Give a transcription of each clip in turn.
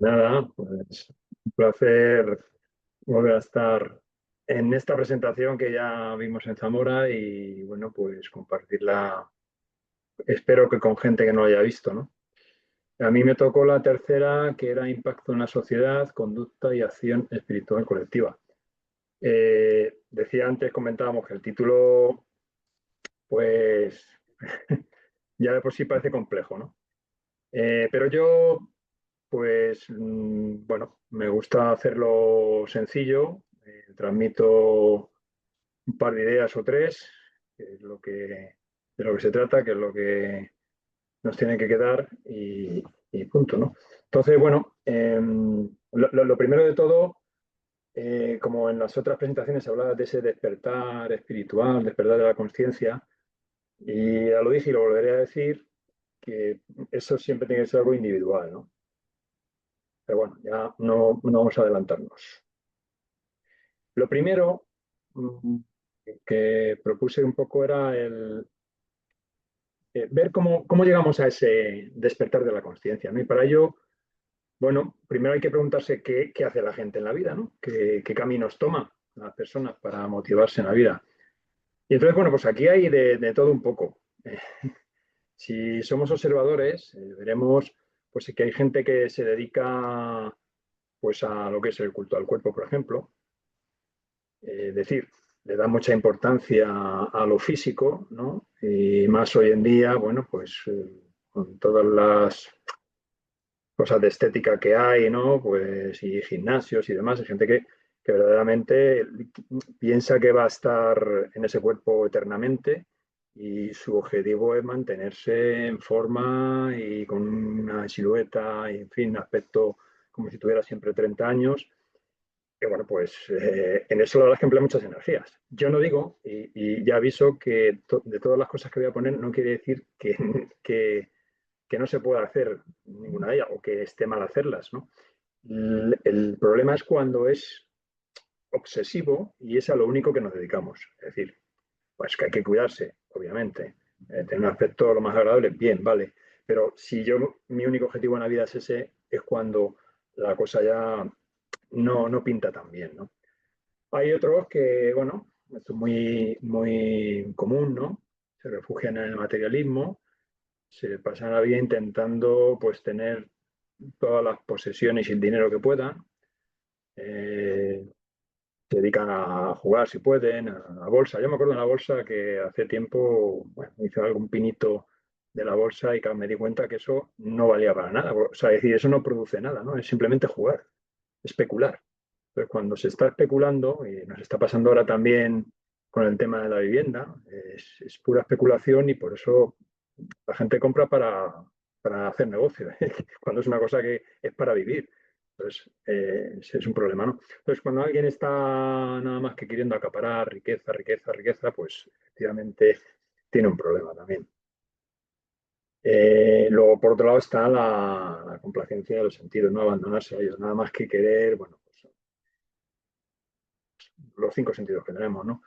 Nada, pues un placer volver a estar en esta presentación que ya vimos en Zamora y bueno, pues compartirla, espero que con gente que no lo haya visto, ¿no? A mí me tocó la tercera, que era Impacto en la sociedad, conducta y acción espiritual colectiva. Decía antes, comentábamos que el título, pues, ya de por sí parece complejo, ¿no? Pero yo pues bueno, me gusta hacerlo sencillo, transmito un par de ideas o tres, que es de lo que se trata, que es lo que nos tiene que quedar y punto, ¿no? Entonces, bueno, lo primero de todo, como en las otras presentaciones hablaba de ese despertar espiritual, despertar de la conciencia, y ya lo dije y lo volveré a decir, que eso siempre tiene que ser algo individual, ¿no? Pero bueno, ya no vamos a adelantarnos. Lo primero mm, que propuse un poco era el ver cómo llegamos a ese despertar de la conciencia, ¿no? Y para ello, bueno, primero hay que preguntarse qué hace la gente en la vida, ¿no? ¿Qué caminos toma las personas para motivarse en la vida? Y entonces, bueno, pues aquí hay de todo un poco. Eh, si somos observadores, veremos pues que hay gente que se dedica pues a lo que es el culto al cuerpo, por ejemplo, es decir, le da mucha importancia a lo físico, ¿no? Y más hoy en día, bueno, pues con todas las cosas de estética que hay, ¿no? Pues y gimnasios y demás, hay gente que verdaderamente piensa que va a estar en ese cuerpo eternamente y su objetivo es mantenerse en forma y con una silueta y, en fin, un aspecto como si tuviera siempre 30 años. Y bueno, pues en eso la verdad es que emplea muchas energías. Yo no digo, y ya aviso, que de todas las cosas que voy a poner no quiere decir que no se pueda hacer ninguna de ellas o que esté mal hacerlas, ¿no? El problema es cuando es obsesivo y es a lo único que nos dedicamos. Es decir, pues que hay que cuidarse, obviamente. Tener un aspecto lo más agradable, bien, vale. Pero si yo, mi único objetivo en la vida es ese, es cuando la cosa ya no pinta tan bien, ¿no? Hay otros que, bueno, esto es muy común, ¿no? Se refugian en el materialismo, se pasan la vida intentando, pues, tener todas las posesiones y el dinero que puedan. Eh, Se dedican a jugar si pueden, a la bolsa. Yo me acuerdo de la bolsa que hace tiempo, bueno, hice algún pinito de la bolsa y claro, me di cuenta que eso no valía para nada. O sea, es decir, eso no produce nada, ¿no? Es simplemente jugar, especular. Entonces, cuando se está especulando, y nos está pasando ahora también con el tema de la vivienda, es pura especulación y por eso la gente compra para hacer negocio, cuando es una cosa que es para vivir. Entonces, es un problema, ¿no? Entonces, cuando alguien está nada más que queriendo acaparar riqueza, riqueza, riqueza, pues efectivamente tiene un problema también. Luego, por otro lado, está la complacencia de los sentidos, no abandonarse a ellos, nada más que querer, bueno, pues los cinco sentidos que tenemos, ¿no?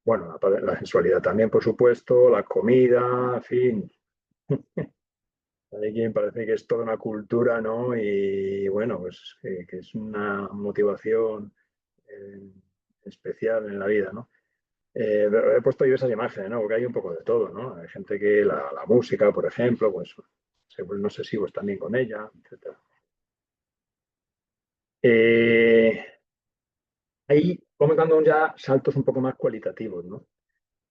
Bueno, la sensualidad también, por supuesto, la comida, en fin. Hay quien parece que es toda una cultura, ¿no? Y bueno, pues que es una motivación eh, especial en la vida, ¿no? He puesto yo esas imágenes, ¿no? Porque hay un poco de todo, ¿no? Hay gente que la música, por ejemplo, pues se vuelven obsesivos también con ella, etcétera. Eh, Ahí vamos dando ya saltos un poco más cualitativos, ¿no?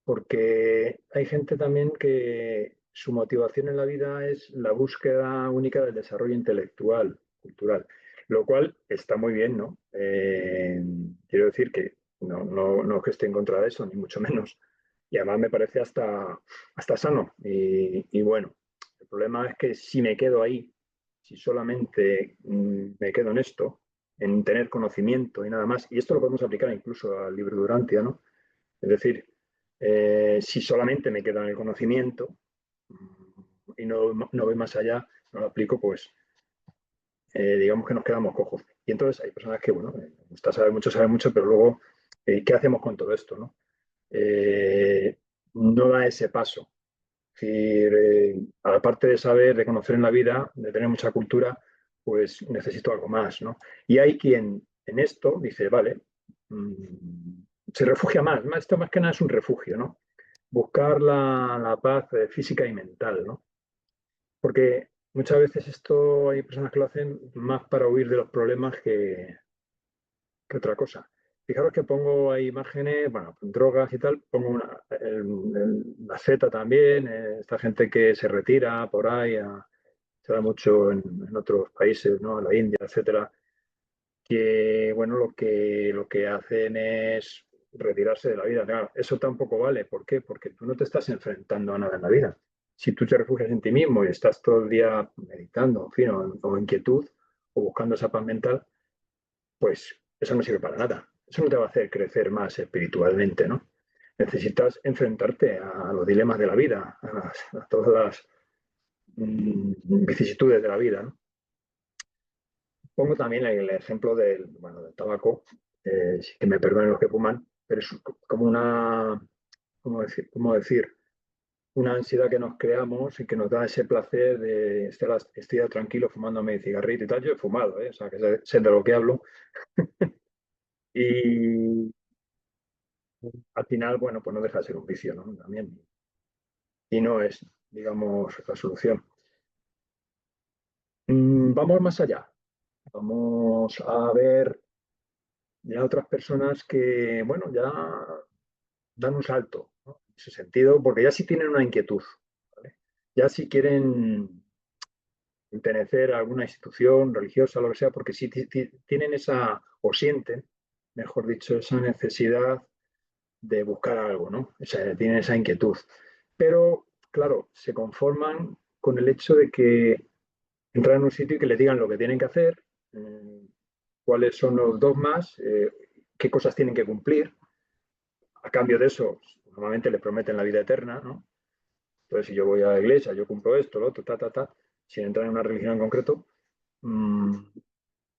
Porque hay gente también que su motivación en la vida es la búsqueda única del desarrollo intelectual, cultural, lo cual está muy bien, ¿no? Quiero decir que no que esté en contra de eso, ni mucho menos. Y además me parece hasta sano. Y bueno, el problema es que si me quedo ahí, si solamente me quedo en esto, en tener conocimiento y nada más, y esto lo podemos aplicar incluso al libro Durantia, ¿no? Es decir, si solamente me quedo en el conocimiento y no voy más allá, no lo aplico, pues digamos que nos quedamos cojos. Y entonces hay personas que, bueno, me gusta saber mucho, pero luego, ¿qué hacemos con todo esto? ¿No? Eh, no da ese paso. Es decir, aparte de saber, de conocer en la vida, de tener mucha cultura, pues necesito algo más, ¿no? Y hay quien en esto dice, vale, se refugia más, esto más que nada es un refugio, ¿no? Buscar la paz física y mental, ¿no? Porque muchas veces esto hay personas que lo hacen más para huir de los problemas que otra cosa. Fijaros que pongo ahí imágenes, bueno, drogas y tal, pongo la Z también, esta gente que se retira por ahí, se da mucho en otros países, ¿no? En la India, etcétera, que, bueno, lo que hacen es retirarse de la vida. Claro, eso tampoco vale. ¿Por qué? Porque tú no te estás enfrentando a nada en la vida. Si tú te refugias en ti mismo y estás todo el día meditando, en fin, o inquietud, o buscando esa paz mental, pues eso no sirve para nada. Eso no te va a hacer crecer más espiritualmente, ¿no? Necesitas enfrentarte a los dilemas de la vida, a todas las vicisitudes de la vida, ¿no? Pongo también el ejemplo del tabaco, que me perdonen los que fuman, pero es como ¿cómo decir? Una ansiedad que nos creamos y que nos da ese placer de estar tranquilo fumándome cigarrito y tal. Yo he fumado, ¿eh? O sea, que sé de lo que hablo. Y al final, bueno, pues no deja de ser un vicio, ¿no? También. Y no es, digamos, la solución. Vamos más allá. Vamos a ver ya otras personas que, bueno, ya dan un salto, ¿no? En ese sentido, porque ya sí tienen una inquietud, ¿vale? Ya sí quieren pertenecer a alguna institución religiosa, lo que sea, porque sí tienen esa, o sienten, mejor dicho, esa necesidad de buscar algo, ¿no? Tienen esa inquietud. Pero, claro, se conforman con el hecho de que entrar en un sitio y que les digan lo que tienen que hacer, cuáles son los dogmas, qué cosas tienen que cumplir. A cambio de eso, normalmente les prometen la vida eterna, ¿no? Entonces, si yo voy a la iglesia, yo cumplo esto, lo otro, sin entrar en una religión en concreto, mmm,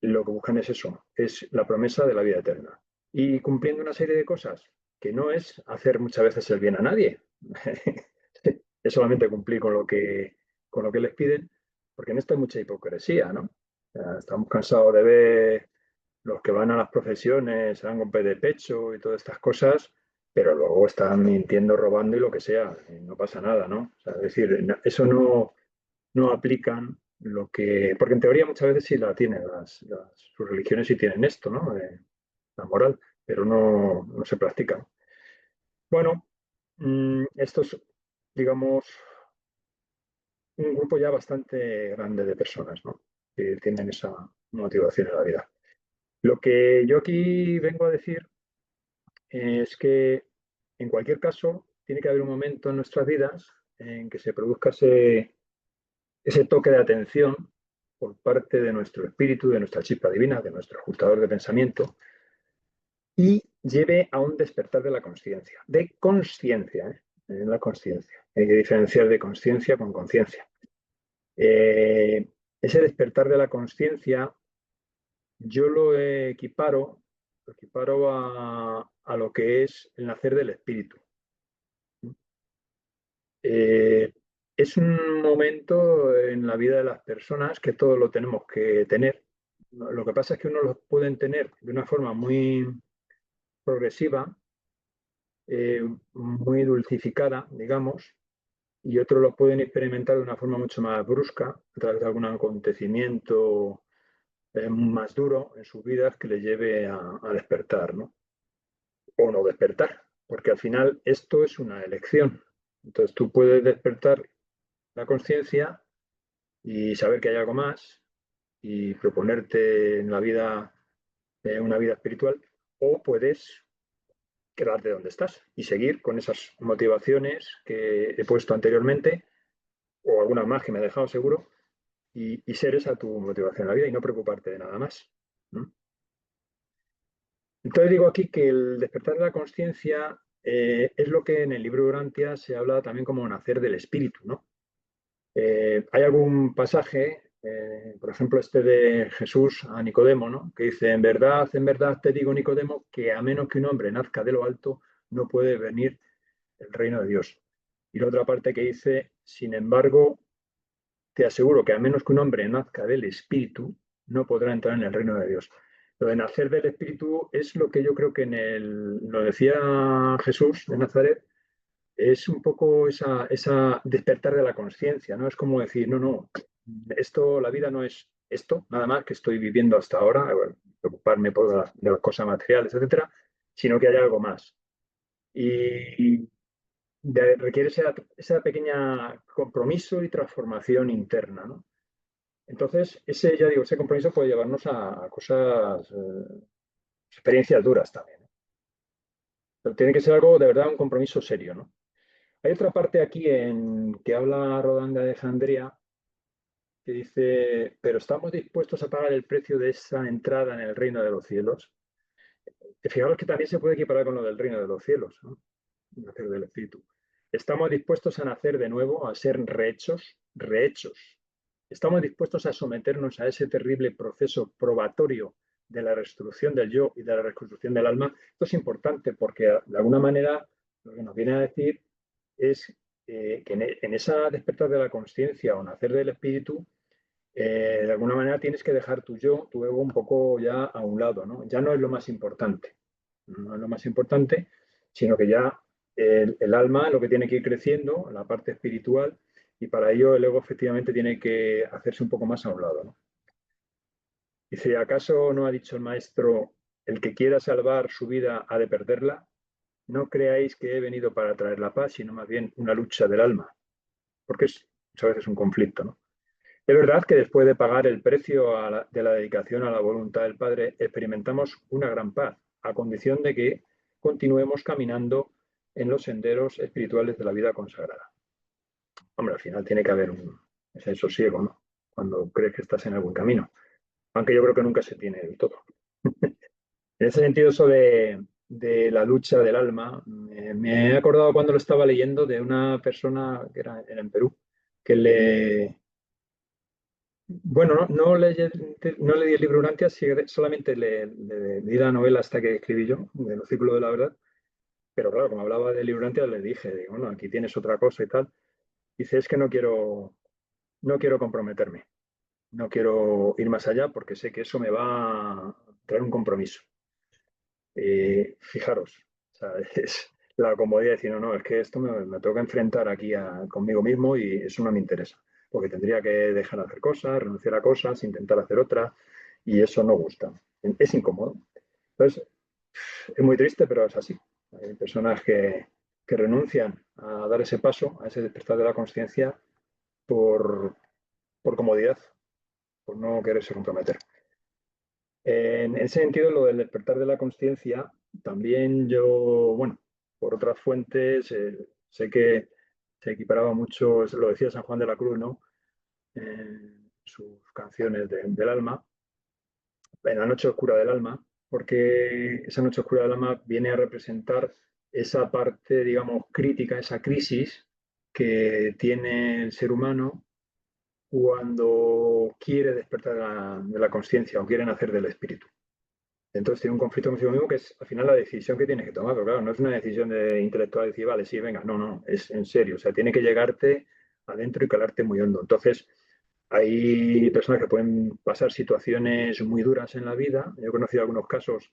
lo que buscan es eso, es la promesa de la vida eterna. Y cumpliendo una serie de cosas, que no es hacer muchas veces el bien a nadie, es solamente cumplir con lo que les piden, porque en esto hay mucha hipocresía, ¿no? O sea, estamos cansados de ver los que van a las profesiones, se dan golpe de pecho y todas estas cosas, pero luego están mintiendo, robando y lo que sea, y no pasa nada, ¿no? O sea, es decir, eso no aplican porque en teoría muchas veces sí la tienen, sus religiones sí tienen esto, ¿no? La moral, pero no se practica. Bueno, esto es, digamos, un grupo ya bastante grande de personas, ¿no? Que tienen esa motivación en la vida. Lo que yo aquí vengo a decir es que en cualquier caso tiene que haber un momento en nuestras vidas en que se produzca ese toque de atención por parte de nuestro espíritu, de nuestra chispa divina, de nuestro ajustador de pensamiento, y lleve a un despertar de la conciencia, de conciencia, ¿eh? En la conciencia. Hay que diferenciar de conciencia con conciencia. Ese despertar de la conciencia yo lo equiparo a lo que es el nacer del espíritu. Eh, es un momento en la vida de las personas que todos lo tenemos que tener. Lo que pasa es que unos lo pueden tener de una forma muy progresiva, muy dulcificada, digamos, y otros lo pueden experimentar de una forma mucho más brusca, a través de algún acontecimiento más duro en sus vidas que les lleve a despertar, ¿no? O no despertar, porque al final esto es una elección. Entonces tú puedes despertar la conciencia y saber que hay algo más y proponerte en la vida una vida espiritual, o puedes quedarte donde estás y seguir con esas motivaciones que he puesto anteriormente, o algunas más que me he dejado seguro, y ser esa tu motivación en la vida y no preocuparte de nada más, ¿no? Entonces digo aquí que el despertar de la conciencia es lo que en el libro de Urantia se habla también como nacer del espíritu, ¿no? Hay algún pasaje, por ejemplo, este de Jesús a Nicodemo, ¿no? Que dice, en verdad te digo, Nicodemo, que a menos que un hombre nazca de lo alto, no puede venir el reino de Dios. Y la otra parte que dice, sin embargo, te aseguro que a menos que un hombre nazca del Espíritu, no podrá entrar en el reino de Dios. Lo de nacer del Espíritu es lo que yo creo que lo decía Jesús de Nazaret, es un poco esa despertar de la conciencia, ¿no? Es como decir, no, no, esto, la vida no es esto, nada más que estoy viviendo hasta ahora, bueno, preocuparme por de las cosas materiales, etcétera, sino que hay algo más. Y requiere esa pequeña compromiso y transformación interna, ¿no? Entonces, ese, ya digo, ese compromiso puede llevarnos a cosas, experiencias duras también, ¿no? Pero tiene que ser algo de verdad, un compromiso serio, ¿no? Hay otra parte aquí en que habla Rodán de Alejandría que dice, pero estamos dispuestos a pagar el precio de esa entrada en el reino de los cielos. Fijaros que también se puede equiparar con lo del reino de los cielos, ¿no? Nacer del Espíritu. Estamos dispuestos a nacer de nuevo, a ser rehechos, rehechos. Estamos dispuestos a someternos a ese terrible proceso probatorio de la reestructuración del yo y de la reconstrucción del alma. Esto es importante porque de alguna manera lo que nos viene a decir es que en esa despertar de la conciencia o nacer del espíritu, de alguna manera tienes que dejar tu yo, tu ego un poco ya a un lado, ¿no? Ya no es lo más importante, no es lo más importante, sino que ya el alma lo que tiene que ir creciendo, la parte espiritual, y para ello el ego efectivamente tiene que hacerse un poco más a un lado, ¿no? Dice, ¿acaso no ha dicho el maestro, el que quiera salvar su vida ha de perderla? No creáis que he venido para traer la paz, sino más bien una lucha del alma, porque es muchas veces un conflicto, ¿no? Es verdad que después de pagar el precio de la dedicación a la voluntad del Padre, experimentamos una gran paz, a condición de que continuemos caminando en los senderos espirituales de la vida consagrada. Hombre, al final tiene que haber ese sosiego, ¿no? Cuando crees que estás en el buen camino, aunque yo creo que nunca se tiene del todo. En ese sentido, eso de la lucha del alma, me he acordado cuando lo estaba leyendo de una persona que era en Perú, que bueno, no leí el libro Urantia, solamente leí la novela hasta que escribí yo, de Los Círculos de la Verdad, pero claro, como hablaba del libro Urantia, le dije, digo, bueno, aquí tienes otra cosa y tal. Dice, es que no quiero comprometerme, no quiero ir más allá porque sé que eso me va a traer un compromiso. Fijaros, o sea, es la comodidad de decir, no, no, es que esto me toca enfrentar aquí conmigo mismo y eso no me interesa, porque tendría que dejar de hacer cosas, renunciar a cosas, intentar hacer otras, y eso no gusta. Es incómodo. Entonces, es muy triste, pero es así. Hay personas que renuncian a dar ese paso, a ese despertar de la conciencia por, por comodidad, por no quererse comprometer. En ese sentido, lo del despertar de la conciencia, también yo, bueno, por otras fuentes, sé que se equiparaba mucho, lo decía San Juan de la Cruz, ¿no? En sus canciones del alma, en la noche oscura del alma, porque esa noche oscura del alma viene a representar esa parte, digamos, crítica, esa crisis que tiene el ser humano cuando quiere despertar de la conciencia o quiere nacer del espíritu. Entonces tiene un conflicto consigo mismo que es al final la decisión que tienes que tomar, pero claro, no es una decisión de intelectual decir, vale, sí, venga, no, no, es en serio, o sea, tiene que llegarte adentro y calarte muy hondo. Entonces, hay personas que pueden pasar situaciones muy duras en la vida. Yo he conocido algunos casos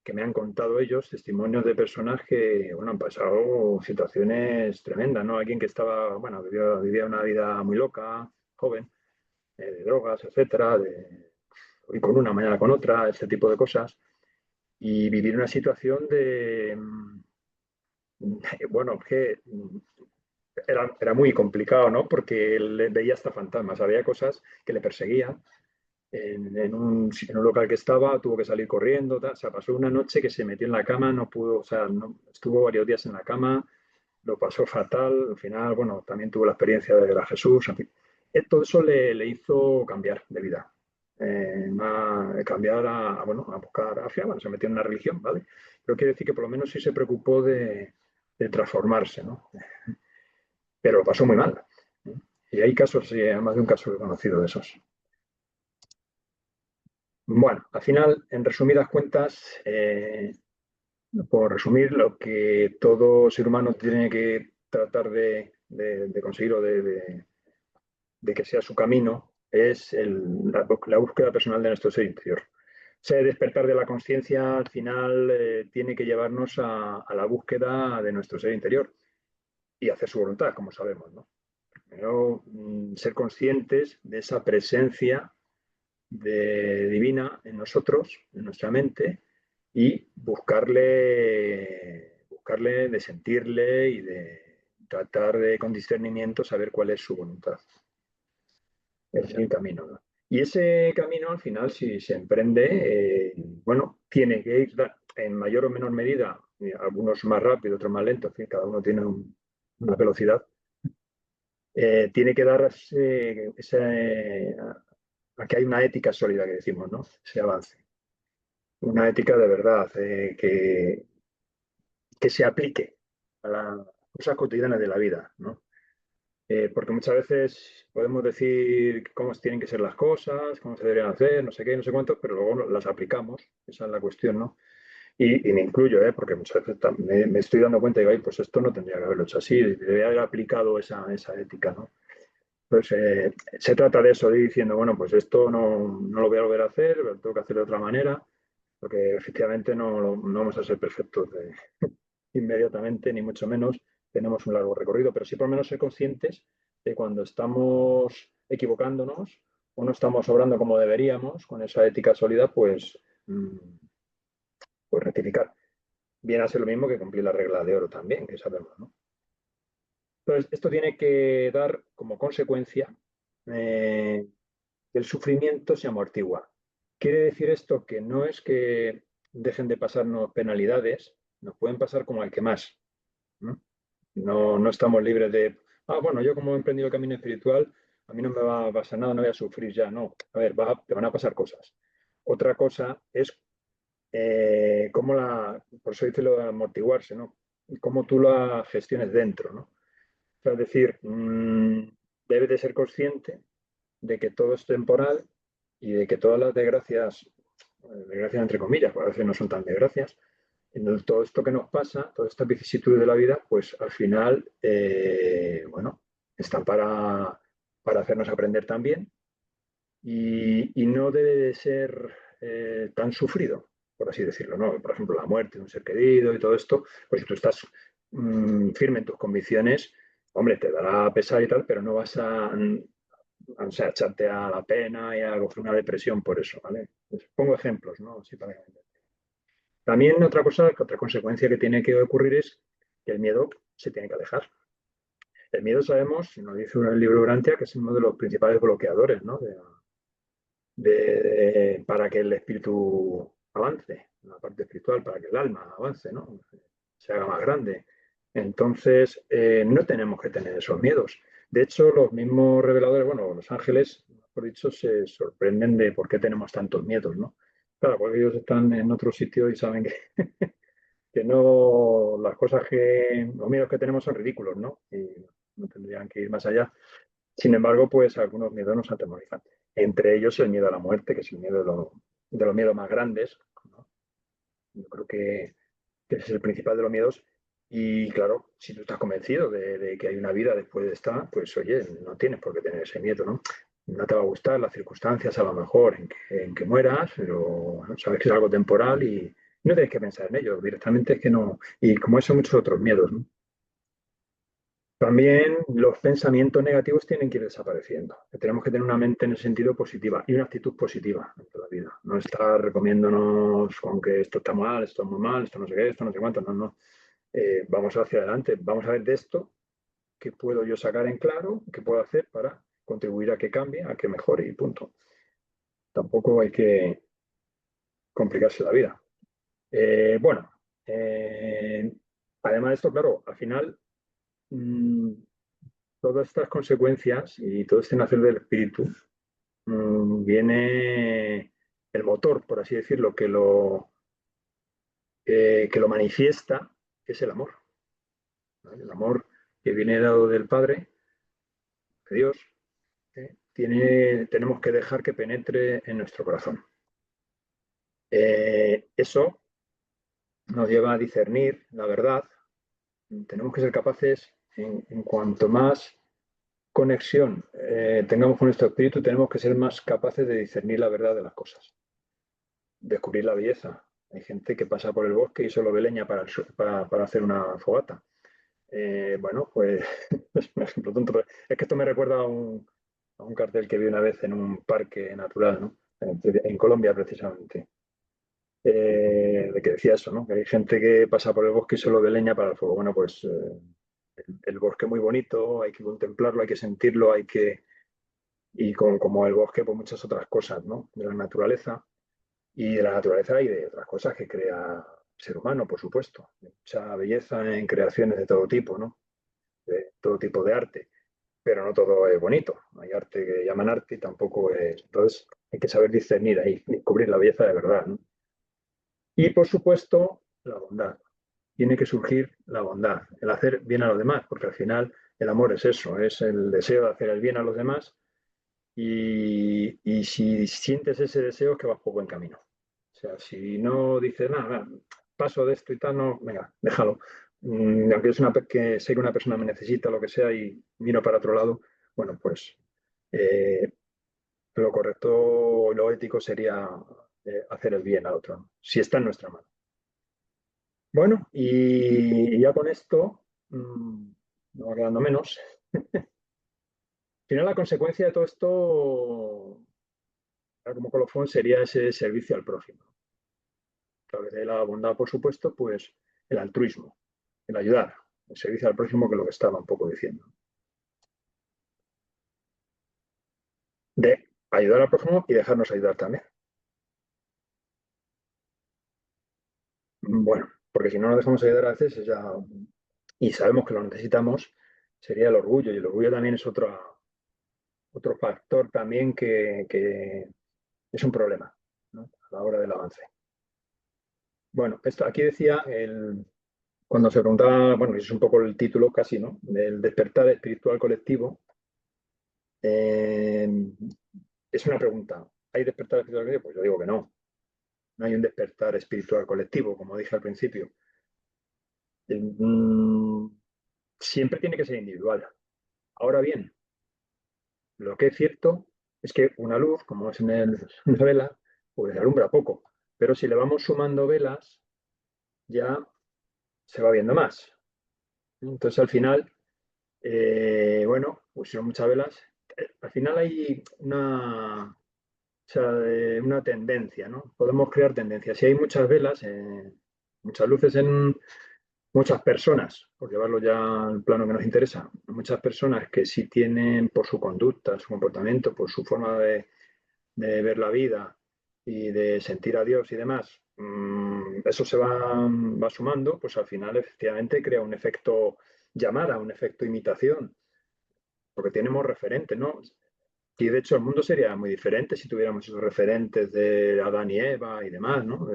que me han contado ellos, testimonios de personas que, bueno, han pasado situaciones tremendas, ¿no? Alguien que estaba, bueno, vivía una vida muy loca, joven, de drogas, etcétera, hoy con una, mañana con otra, este tipo de cosas y vivir una situación bueno, que era muy complicado, ¿no? Porque él veía hasta fantasmas, había cosas que le perseguían. En un local que estaba, tuvo que salir corriendo, tal. O sea, pasó una noche que se metió en la cama, no pudo, o sea, estuvo varios días en la cama, lo pasó fatal, al final, bueno, también tuvo la experiencia de la Jesús, en fin. Todo eso le hizo cambiar de vida. Cambiar bueno, a buscar a bueno, se metió en una religión, ¿vale? Pero quiere decir que por lo menos sí se preocupó de transformarse, ¿no? Pero lo pasó muy mal. ¿Eh? Y hay casos, sí, más de un caso he conocido de esos. Bueno, al final, en resumidas cuentas, por resumir, lo que todo ser humano tiene que tratar de conseguir o de que sea su camino, es la búsqueda personal de nuestro ser interior. Ese despertar de la conciencia al final tiene que llevarnos a la búsqueda de nuestro ser interior y hacer su voluntad, como sabemos, ¿no? Primero, ser conscientes de esa presencia divina en nosotros, en nuestra mente, y buscarle, de sentirle y de tratar de con discernimiento saber cuál es su voluntad. Ese es el camino, ¿no? Y ese camino, al final, si se emprende, bueno, tiene que ir en mayor o menor medida, algunos más rápido, otros más lento, en fin, cada uno tiene una velocidad, tiene que dar a que hay una ética sólida que decimos, ¿no? Ese avance. Una ética de verdad, que se aplique a las cosas cotidianas de la vida, ¿no? Porque muchas veces podemos decir cómo tienen que ser las cosas, cómo se deberían hacer, no sé qué, no sé cuánto, pero luego las aplicamos, esa es la cuestión, ¿no? Y me incluyo, porque muchas veces me estoy dando cuenta y digo, ay, pues esto no tendría que haberlo hecho así, debería haber aplicado esa ética, ¿no? Pues se trata de eso, de ir diciendo, bueno, pues esto no lo voy a volver a hacer, lo tengo que hacer de otra manera, porque efectivamente no vamos a ser perfectos inmediatamente, ni mucho menos. Tenemos un largo recorrido, pero sí por lo menos ser conscientes de cuando estamos equivocándonos o no estamos obrando como deberíamos, con esa ética sólida, pues rectificar. Viene a ser lo mismo que cumplir la regla de oro también, que sabemos, ¿no? Entonces, esto tiene que dar como consecuencia que el sufrimiento se amortigua. Quiere decir esto que no es que dejen de pasarnos penalidades, nos pueden pasar como al que más, ¿no? No estamos libres de, bueno, yo como he emprendido el camino espiritual, a mí no me va a pasar nada, no voy a sufrir ya, no. A ver, te van a pasar cosas. Otra cosa es por eso dice lo de amortiguarse, ¿no? Cómo tú la gestiones dentro, ¿no? O sea, es decir, debes de ser consciente de que todo es temporal y de que todas las desgracias entre comillas, porque a veces no son tan desgracias, entonces, todo esto que nos pasa, todas estas vicisitudes de la vida, pues al final, bueno, están para hacernos aprender también y no debe de ser tan sufrido, por así decirlo, ¿no? Por ejemplo, la muerte de un ser querido y todo esto, pues si tú estás firme en tus convicciones, hombre, te dará pesar y tal, pero no vas o sea, echarte a la pena y a coger una depresión por eso, ¿vale? Pues pongo ejemplos, ¿no? Así para que también otra consecuencia que tiene que ocurrir es que el miedo se tiene que alejar. El miedo sabemos, nos dice el libro Urantia, que es uno de los principales bloqueadores, ¿no? Para que el espíritu avance, la parte espiritual, para que el alma avance, ¿no? Se haga más grande. Entonces, no tenemos que tener esos miedos. De hecho, los mismos reveladores, bueno, los ángeles, por dicho, se sorprenden de por qué tenemos tantos miedos, ¿no? Claro, porque ellos están en otro sitio y saben que no, los miedos que tenemos son ridículos, ¿no? Y no tendrían que ir más allá. Sin embargo, pues algunos miedos nos atemorizan. Entre ellos el miedo a la muerte, que es el miedo de los miedos más grandes, ¿no? Yo creo que ese es el principal de los miedos. Y claro, si tú estás convencido de que hay una vida después de esta, pues oye, no tienes por qué tener ese miedo, ¿no? No te va a gustar las circunstancias a lo mejor en que mueras, pero bueno, sabes que es algo temporal y no tienes que pensar en ello, directamente es que no. Y como eso, muchos otros miedos, ¿no? También los pensamientos negativos tienen que ir desapareciendo. Tenemos que tener una mente en el sentido positiva y una actitud positiva en toda la vida. No estar recomiéndonos con que esto está mal, esto es muy mal, esto no sé qué, esto no sé cuánto. No, no. Vamos hacia adelante. Vamos a ver de esto qué puedo yo sacar en claro, qué puedo hacer para contribuir a que cambie, a que mejore y punto. Tampoco hay que complicarse la vida. Bueno, además de esto, claro, al final mmm, todas estas consecuencias y todo este nacer del espíritu viene el motor, por así decirlo, que lo manifiesta, que es el amor, ¿vale? El amor que viene dado del Padre, de Dios, tenemos que dejar que penetre en nuestro corazón. Eso nos lleva a discernir la verdad. Tenemos que ser capaces, en cuanto más conexión tengamos con nuestro espíritu, tenemos que ser más capaces de discernir la verdad de las cosas, descubrir la belleza. Hay gente que pasa por el bosque y solo ve leña para hacer una fogata. Bueno, pues es un ejemplo tonto. Es que esto me recuerda a un cartel que vi una vez en un parque natural, ¿no? En Colombia, precisamente. De que decía eso, ¿no? Que hay gente que pasa por el bosque y solo ve leña para el fuego. Bueno, pues el bosque es muy bonito, hay que contemplarlo, hay que sentirlo, hay que... Y como el bosque, pues muchas otras cosas, ¿no? De la naturaleza. Y de la naturaleza y de otras cosas que crea el ser humano, por supuesto. Mucha belleza en creaciones de todo tipo, ¿no? De todo tipo de arte. Pero no todo es bonito. Hay arte que llaman arte y tampoco es... Entonces hay que saber discernir ahí, descubrir la belleza de verdad, ¿no? Y por supuesto, la bondad. Tiene que surgir la bondad, el hacer bien a los demás, porque al final el amor es eso, es el deseo de hacer el bien a los demás y si sientes ese deseo es que vas por buen camino. O sea, si no dices, nada, paso de esto y tal, no, venga, déjalo. Aunque es que sé que una persona me necesita, lo que sea, y miro para otro lado, bueno, pues eh, lo correcto, lo ético sería hacer el bien al otro, ¿no? Si está en nuestra mano. Bueno, y ya con esto, no va quedando menos. Al final, la consecuencia de todo esto, como colofón, sería ese servicio al prójimo. A través de la bondad, por supuesto, pues el altruismo, el ayudar, el servicio al prójimo, que es lo que estaba un poco diciendo. De ayudar al prójimo y dejarnos ayudar también. Bueno, porque si no nos dejamos ayudar a veces, y sabemos que lo necesitamos, sería el orgullo. Y el orgullo también es otro factor también que es un problema, ¿no? A la hora del avance. Bueno, esto aquí decía, cuando se preguntaba, bueno, es un poco el título casi, ¿no? Del despertar espiritual colectivo. eh, es una pregunta. ¿Hay despertar espiritual colectivo? Pues yo digo que no. No hay un despertar espiritual colectivo, como dije al principio. Mm, siempre tiene que ser individual. Ahora bien, lo que es cierto es que una luz, como es en una vela, pues alumbra poco. Pero si le vamos sumando velas, ya se va viendo más. Entonces, al final, bueno, pusieron muchas velas. Al final hay o sea, una tendencia, ¿no? Podemos crear tendencias. Si hay muchas velas, muchas luces en muchas personas, por llevarlo ya al plano que nos interesa, muchas personas que sí tienen por su conducta, su comportamiento, por su forma de ver la vida y de sentir a Dios y demás, eso va sumando, pues al final efectivamente crea un efecto llamada, un efecto imitación, porque tenemos referentes, ¿no? Y de hecho el mundo sería muy diferente si tuviéramos esos referentes de Adán y Eva y demás, ¿no?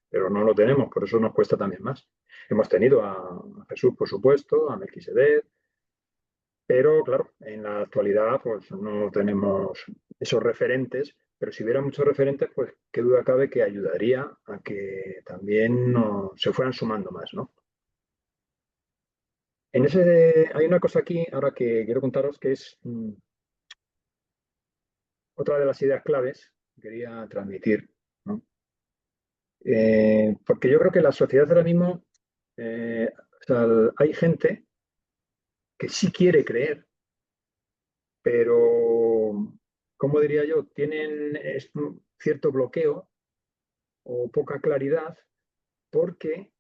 Pero no lo tenemos, por eso nos cuesta también más. Hemos tenido a Jesús, por supuesto, a Melquisedec, pero claro, en la actualidad pues no tenemos esos referentes, pero si hubiera muchos referentes, pues qué duda cabe que ayudaría a que también se fueran sumando más, ¿no? Hay una cosa aquí ahora que quiero contaros que es otra de las ideas claves que quería transmitir, ¿no? Porque yo creo que la sociedad ahora mismo, o sea, hay gente que sí quiere creer, pero, ¿cómo diría yo? Tienen un cierto bloqueo o poca claridad porque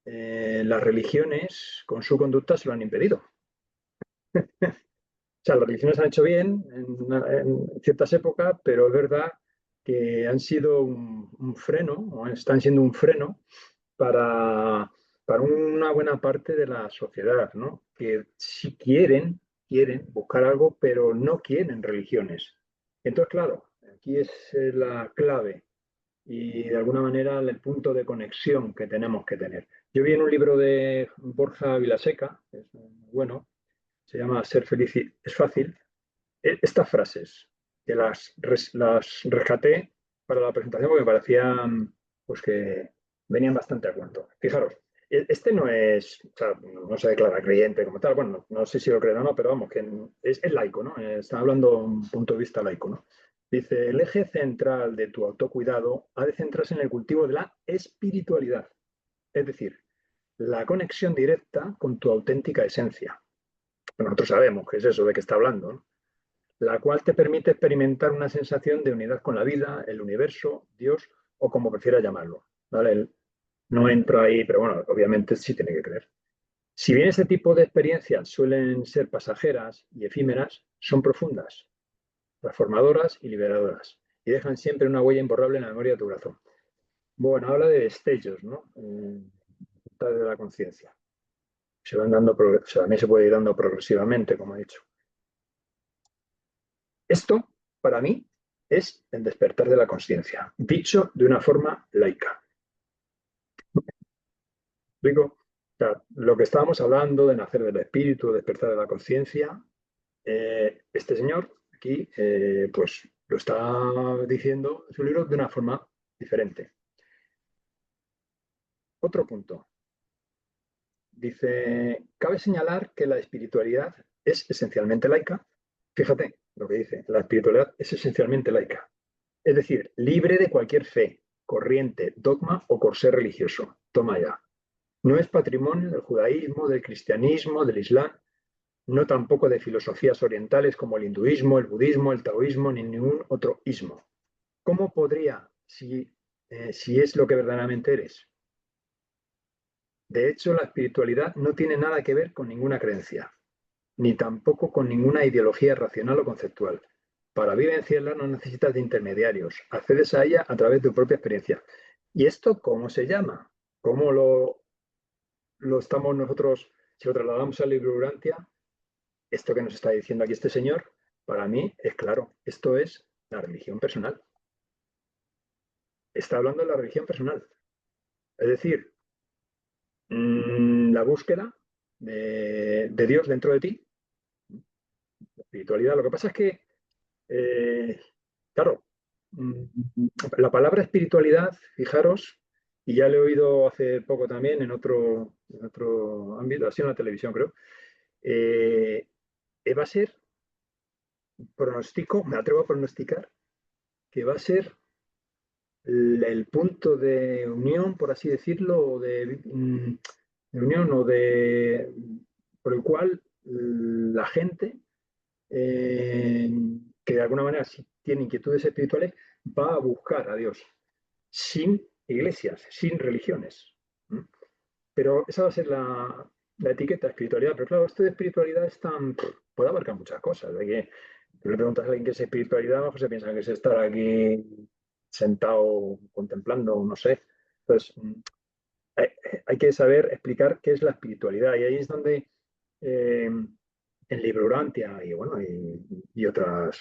las religiones con su conducta se lo han impedido. O sea, las religiones han hecho bien en ciertas épocas, pero es verdad que han sido un freno, o están siendo un freno para, para una buena parte de la sociedad, ¿no? Que si quieren buscar algo, pero no quieren religiones. Entonces, claro, aquí es la clave y de alguna manera el punto de conexión que tenemos que tener. Yo vi en un libro de Borja Vilaseca, que es muy bueno, se llama Ser feliz es fácil, estas frases que las rescaté para la presentación porque me parecían pues que venían bastante a cuento. Fijaros, Este no es, o sea, no se declara creyente como tal, bueno, no sé si lo creen o no, pero vamos, que es laico, ¿no? Está hablando de un punto de vista laico, ¿no? Dice, el eje central de tu autocuidado ha de centrarse en el cultivo de la espiritualidad, es decir, la conexión directa con tu auténtica esencia. Bueno, nosotros sabemos que es eso de que está hablando, ¿no? La cual te permite experimentar una sensación de unidad con la vida, el universo, Dios o como prefieras llamarlo. ¿Vale? No entro ahí, pero bueno, obviamente sí tiene que creer. Si bien este tipo de experiencias suelen ser pasajeras y efímeras, son profundas, transformadoras y liberadoras, y dejan siempre una huella imborrable en la memoria de tu corazón. Bueno, habla de destellos, ¿no? De la conciencia. Se van dando, o sea, también se puede ir dando progresivamente, como he dicho. Esto, para mí, es el despertar de la conciencia, dicho de una forma laica. Digo, o sea, lo que estábamos hablando de nacer del espíritu, despertar de la conciencia, este señor aquí, pues lo está diciendo en su libro de una forma diferente. Otro punto. Dice, cabe señalar que la espiritualidad es esencialmente laica. Fíjate lo que dice, la espiritualidad es esencialmente laica. Es decir, libre de cualquier fe, corriente, dogma o corsé religioso. Toma ya. No es patrimonio del judaísmo, del cristianismo, del islam, no tampoco de filosofías orientales como el hinduismo, el budismo, el taoísmo, ni ningún otro ismo. ¿Cómo podría, si es lo que verdaderamente eres? De hecho, la espiritualidad no tiene nada que ver con ninguna creencia, ni tampoco con ninguna ideología racional o conceptual. Para vivenciarla no necesitas de intermediarios, accedes a ella a través de tu propia experiencia. ¿Y esto cómo se llama? ¿Cómo lo estamos nosotros, si lo trasladamos al libro Urantia? Esto que nos está diciendo aquí este señor, para mí es claro, esto es la religión personal. Está hablando de la religión personal. Es decir, la búsqueda de Dios dentro de ti, la espiritualidad. Lo que pasa es que, claro, mm, la palabra espiritualidad, fijaros, y ya lo he oído hace poco también en otro ámbito, así en la televisión creo, va a ser, pronostico, me atrevo a pronosticar, que va a ser el punto de unión, por así decirlo, o de unión o de por el cual la gente eh, que de alguna manera sí tiene inquietudes espirituales va a buscar a Dios sin iglesias, sin religiones. ¿Mm? Pero esa va a ser la etiqueta espiritualidad. Pero claro, esto de espiritualidad es tan, puede abarcar muchas cosas. De que tú le preguntas a alguien qué es espiritualidad, a lo mejor se piensa que es estar aquí sentado contemplando, no sé. Entonces, hay, hay que saber explicar qué es la espiritualidad. Y ahí es donde eh, el libro Urantia y, bueno, y otras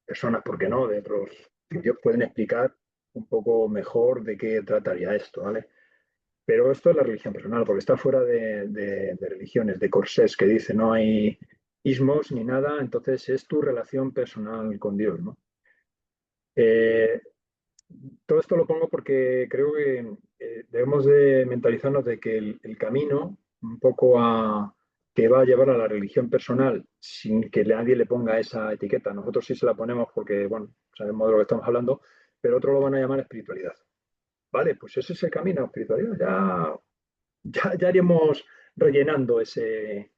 personas, ¿por qué no?, de otros sitios pueden explicar un poco mejor de qué trataría esto, ¿vale? Pero esto es la religión personal, porque está fuera de religiones, de corsés, que dice no hay ismos ni nada, entonces es tu relación personal con Dios, ¿no? Eh, Todo esto lo pongo porque creo que debemos de mentalizarnos de que el camino un poco que va a llevar a la religión personal sin que nadie le ponga esa etiqueta. Nosotros sí se la ponemos porque, bueno, sabemos de lo que estamos hablando, pero otros lo van a llamar espiritualidad. Vale, pues ese es el camino, espiritualidad. Ya iremos rellenando ¿vale?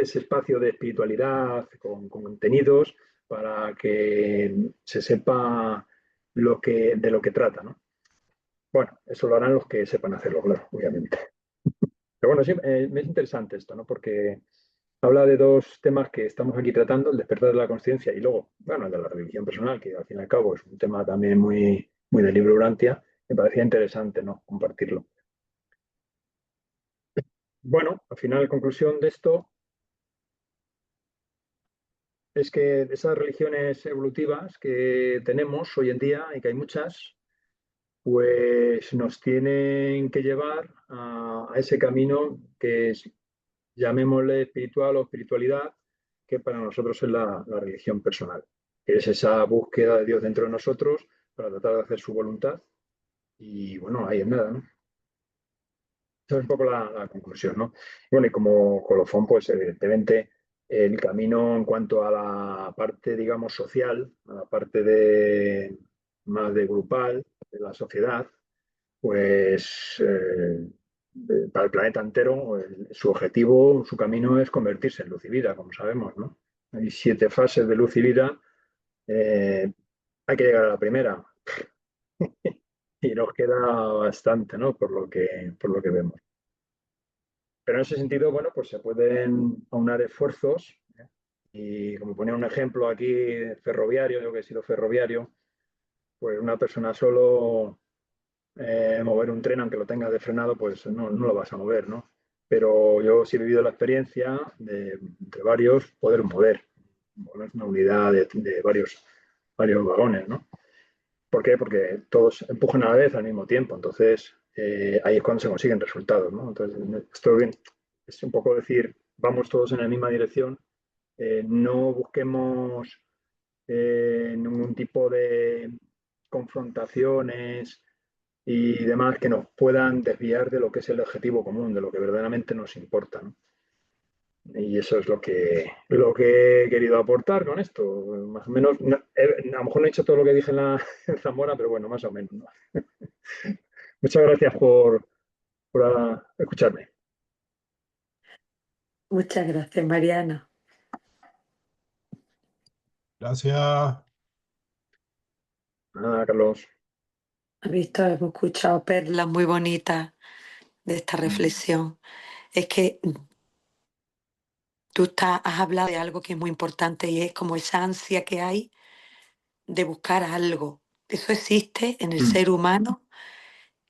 Ese espacio de espiritualidad con contenidos para que se sepa de lo que trata, ¿no? Bueno, eso lo harán los que sepan hacerlo, claro, obviamente. Pero bueno, sí, me es interesante esto, ¿no? Porque habla de dos temas que estamos aquí tratando, el despertar de la conciencia y luego, bueno, el de la religión personal, que al fin y al cabo es un tema también muy del libro Urantia, me parecía interesante, ¿no? Compartirlo. Bueno, al final, conclusión de esto es que esas religiones evolutivas que tenemos hoy en día, y que hay muchas, pues nos tienen que llevar a ese camino que es, llamémosle espiritual o espiritualidad, que para nosotros es la religión personal, que es esa búsqueda de Dios dentro de nosotros para tratar de hacer su voluntad. Y bueno, ahí es nada, ¿no? esa es un poco la conclusión, ¿no? Bueno, y como colofón, pues evidentemente el camino en cuanto a la parte, digamos, social, a la parte de más de grupal, de la sociedad, pues para el planeta entero, su objetivo, su camino es convertirse en luz y vida, como sabemos, ¿no? Hay 7 fases de luz y vida, eh, hay que llegar a la primera y nos queda bastante, ¿no? Por lo que vemos. Pero en ese sentido, bueno, pues se pueden aunar esfuerzos, ¿eh? Y como ponía un ejemplo aquí ferroviario, yo que he sido ferroviario, pues una persona solo mover un tren, aunque lo tengas de frenado, pues no lo vas a mover, ¿no? Pero yo sí he vivido la experiencia de varios poder mover una unidad de varios vagones, ¿no? ¿Por qué? Porque todos empujan a la vez al mismo tiempo, entonces ahí es cuando se consiguen resultados, ¿no? Entonces, esto bien, es un poco decir, vamos todos en la misma dirección, no busquemos ningún tipo de confrontaciones y demás que nos puedan desviar de lo que es el objetivo común, de lo que verdaderamente nos importa, ¿no? Y eso es lo que he querido aportar con esto. Más o menos, a lo mejor no he hecho todo lo que dije en Zamora, pero bueno, más o menos, ¿no? Muchas gracias por escucharme. Muchas gracias, Mariano. Gracias. Nada, Carlos. Has visto, hemos escuchado perlas muy bonitas de esta Mm, reflexión. Es que has hablado de algo que es muy importante y es como esa ansia que hay de buscar algo. Eso existe en el mm, ser humano,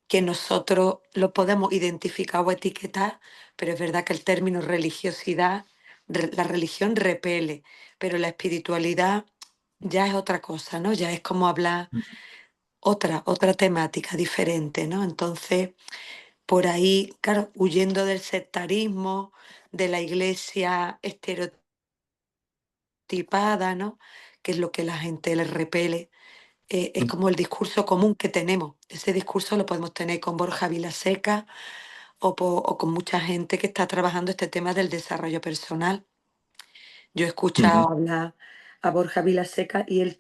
que nosotros lo podemos identificar o etiquetar, pero es verdad que el término religiosidad, la religión repele, pero la espiritualidad ya es otra cosa, ¿no? Ya es como hablar mm, otra temática diferente, ¿no? Entonces, por ahí, claro, huyendo del sectarismo, de la iglesia estereotipada, ¿no? Que es lo que la gente le repele, es mm. como el discurso común que tenemos. Ese discurso lo podemos tener con Borja Vilaseca o con mucha gente que está trabajando este tema del desarrollo personal. Yo he Ujú. escuchado hablar a Borja Vilaseca y él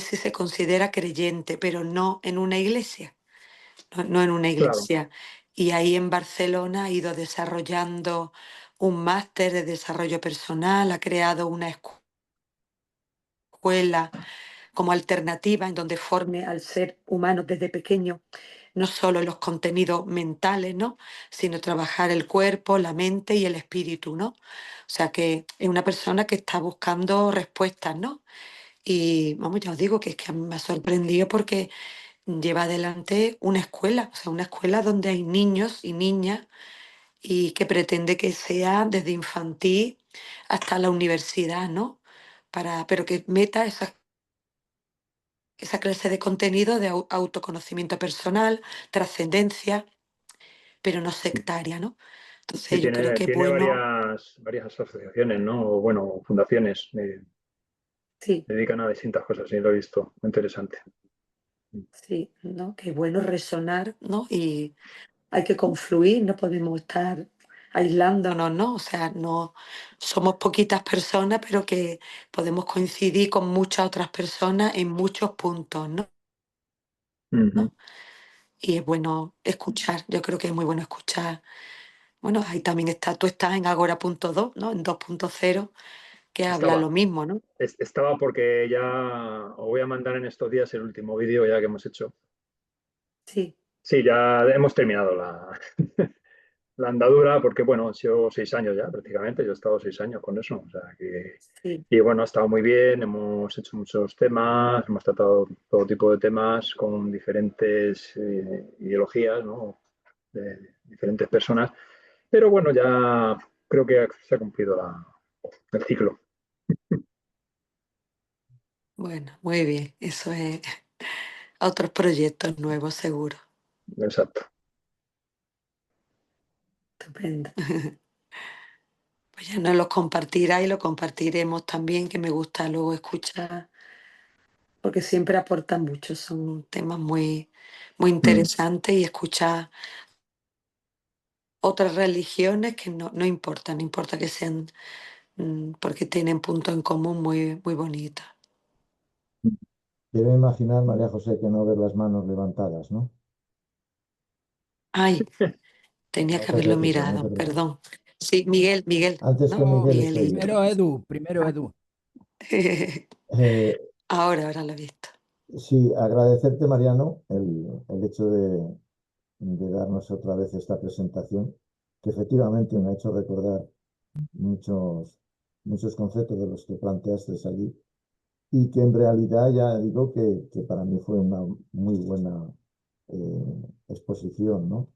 sí se considera creyente, pero no en una iglesia, no en una Claro. iglesia. Y ahí en Barcelona ha ido desarrollando un máster de desarrollo personal, ha creado una escuela como alternativa en donde forme al ser humano desde pequeño, no solo los contenidos mentales, ¿no? Sino trabajar el cuerpo, la mente y el espíritu, ¿no? O sea que es una persona que está buscando respuestas, ¿no? Y vamos, ya os digo que es que a mí me ha sorprendido porque lleva adelante una escuela, o sea, una escuela donde hay niños y niñas y que pretende que sea desde infantil hasta la universidad, ¿no? Pero que meta esa clase de contenido de autoconocimiento personal, trascendencia, pero no sectaria, ¿no? Sí, Entonces yo creo tiene, que es tiene bueno, varias asociaciones, ¿no? O bueno, fundaciones sí, dedican a distintas cosas, sí, lo he visto. Muy interesante. sí, ¿no? Que es bueno resonar, ¿no? Y hay que confluir, no podemos estar aislándonos, ¿no? O sea, no somos poquitas personas, pero que podemos coincidir con muchas otras personas en muchos puntos, ¿no? Ujú. Y es bueno escuchar, yo creo que es muy bueno escuchar. Bueno, ahí también tú estás en Agora.2, ¿no? En 2.0, que habla Estaba. lo mismo, ¿no? Estaba porque ya os voy a mandar en estos días el último vídeo ya que hemos hecho. Sí, Sí, ya hemos terminado la andadura porque, bueno, han sido 6 años ya prácticamente. Yo he estado 6 años con eso. O sea que, sí, y bueno, ha estado muy bien. Hemos hecho muchos temas, hemos tratado todo tipo de temas con diferentes ideologías, ¿no? De diferentes personas. Pero bueno, ya creo que se ha cumplido el ciclo. bueno, muy bien. Eso es otros proyectos nuevos, seguro. Exacto. Estupendo. Pues ya nos los compartirá y lo compartiremos también, que me gusta luego escuchar, porque siempre aportan mucho. Son temas muy, muy Mm. interesantes y escuchar otras religiones que no importa, no importa que sean, porque tienen puntos en común muy, muy bonitos. Quiero imaginar, María José, que no ver las manos levantadas, ¿no? Ay, tenía No que te haberlo preocupes, no te mirado, preocupes. perdón. Sí, Miguel, Antes que ¿no? No, Miguel estoy yo. primero Edu, primero Edu. Eh, Ahora lo he visto. sí, agradecerte, Mariano, el hecho de darnos otra vez esta presentación, que efectivamente me ha hecho recordar muchos, muchos conceptos de los que planteaste allí y que en realidad ya digo que para mí fue una muy buena exposición, ¿no?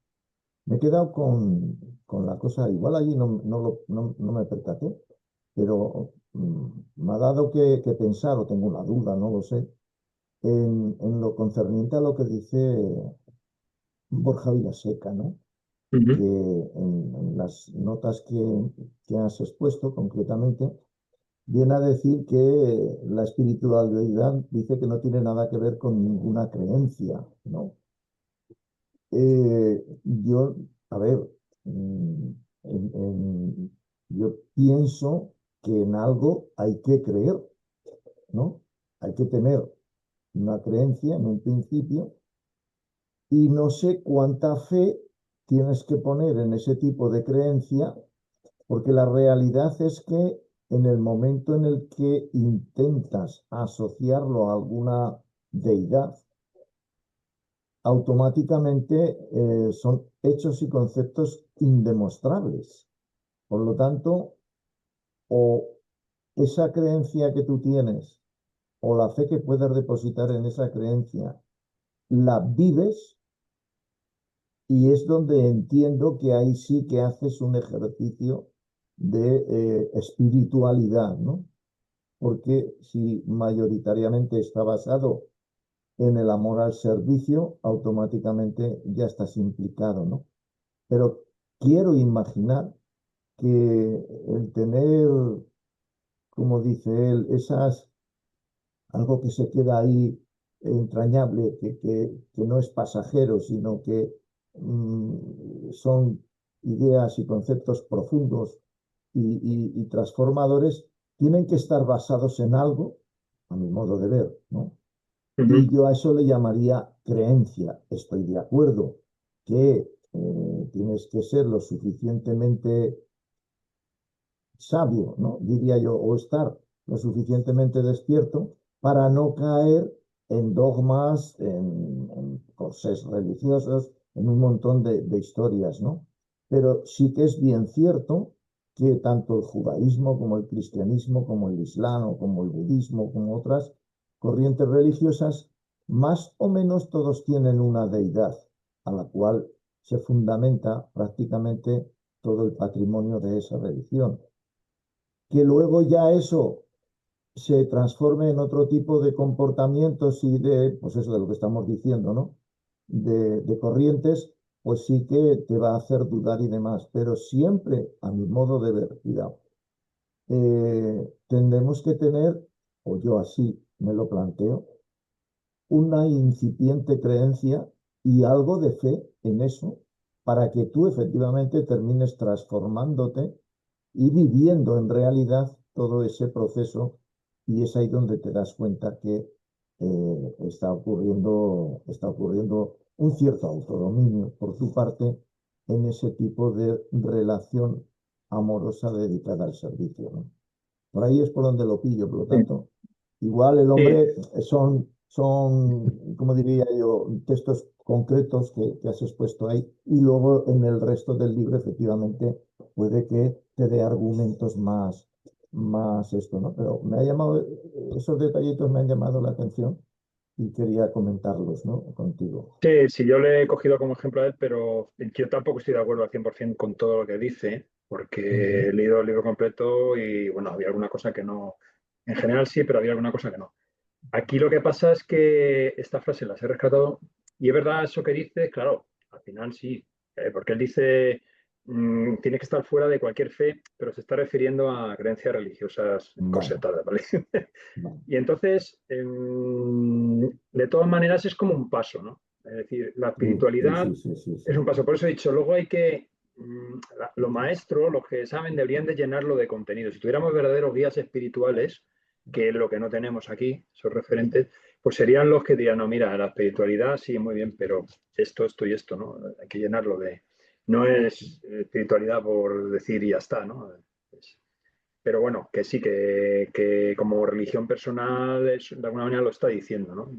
Me he quedado con la cosa, igual allí no me percaté, pero me ha dado que pensar, o tengo una duda, no lo sé, en lo concerniente a lo que dice Borja Vilaseca, ¿no? Que Ujú, en las notas que has expuesto concretamente, viene a decir que la espiritualidad dice que no tiene nada que ver con ninguna creencia, ¿no? Yo, a ver, mm, en- en- yo pienso que en algo hay que creer, ¿no? Hay que tener una creencia en un principio y no sé cuánta fe tienes que poner en ese tipo de creencia, porque la realidad es que en el momento en el que intentas asociarlo a alguna deidad, automáticamente son hechos y conceptos indemostrables. Por lo tanto, o esa creencia que tú tienes o la fe que puedes depositar en esa creencia, la vives y es donde entiendo que ahí sí que haces un ejercicio de espiritualidad, ¿no? Porque si mayoritariamente está basado en el amor al servicio, automáticamente ya estás implicado, ¿no? Pero quiero imaginar que el tener, como dice él, algo que se queda ahí entrañable, que no es pasajero, sino que son ideas y conceptos profundos y transformadores, tienen que estar basados en algo, a mi modo de ver, ¿no? Y ujú. yo a eso le llamaría creencia. Estoy de acuerdo que tienes que ser lo suficientemente sabio, ¿no? Diría yo, o estar lo suficientemente despierto para no caer en dogmas, en corsés religiosos, en un montón de historias, ¿no? Pero sí que es bien cierto que tanto el judaísmo como el cristianismo, como el islam, o como el budismo, como otras corrientes religiosas, más o menos todos tienen una deidad a la cual se fundamenta prácticamente todo el patrimonio de esa religión. Que luego ya eso se transforme en otro tipo de comportamientos y de, pues eso de lo que estamos diciendo, ¿no? De corrientes, pues sí que te va a hacer dudar y demás. Pero siempre, a mi modo de ver, cuidado, tendremos que tener, o yo así me lo planteo, una incipiente creencia y algo de fe en eso para que tú efectivamente termines transformándote y viviendo en realidad todo ese proceso y es ahí donde te das cuenta que está ocurriendo un cierto autodominio por tu parte en ese tipo de relación amorosa dedicada al servicio, ¿no? Por ahí es por donde lo pillo, por lo Sí, tanto, igual el sí, hombre son, como diría yo, textos concretos que has expuesto ahí, y luego en el resto del libro, efectivamente, puede que te dé argumentos más esto, ¿no? Pero me ha llamado, esos detallitos me han llamado la atención y quería comentarlos, ¿no? Contigo. sí, sí, yo le he cogido como ejemplo a él, pero yo tampoco estoy de acuerdo al 100% con todo lo que dice, porque Ujú. he leído el libro completo y, bueno, había alguna cosa que no, en general sí, pero había alguna cosa que no. Aquí lo que pasa es que esta frase las he rescatado y es verdad eso que dice, claro, al final sí, porque él dice tiene que estar fuera de cualquier fe, pero se está refiriendo a creencias religiosas Vale, corsetadas, ¿vale? vale. Y entonces, de todas maneras, es como un paso, ¿no? Es decir, la Sí, espiritualidad sí, sí, sí, es sí. un paso. Por eso he dicho, luego hay que los maestros, los que saben, deberían de llenarlo de contenido. Si tuviéramos verdaderos guías espirituales, que es lo que no tenemos aquí, esos referentes, pues serían los que dirían, no, mira, la espiritualidad sí, muy bien, pero esto y esto, ¿no? Hay que llenarlo de... No es espiritualidad por decir y ya está, ¿no? Pero bueno, que sí, que como religión personal, de alguna manera lo está diciendo, ¿no?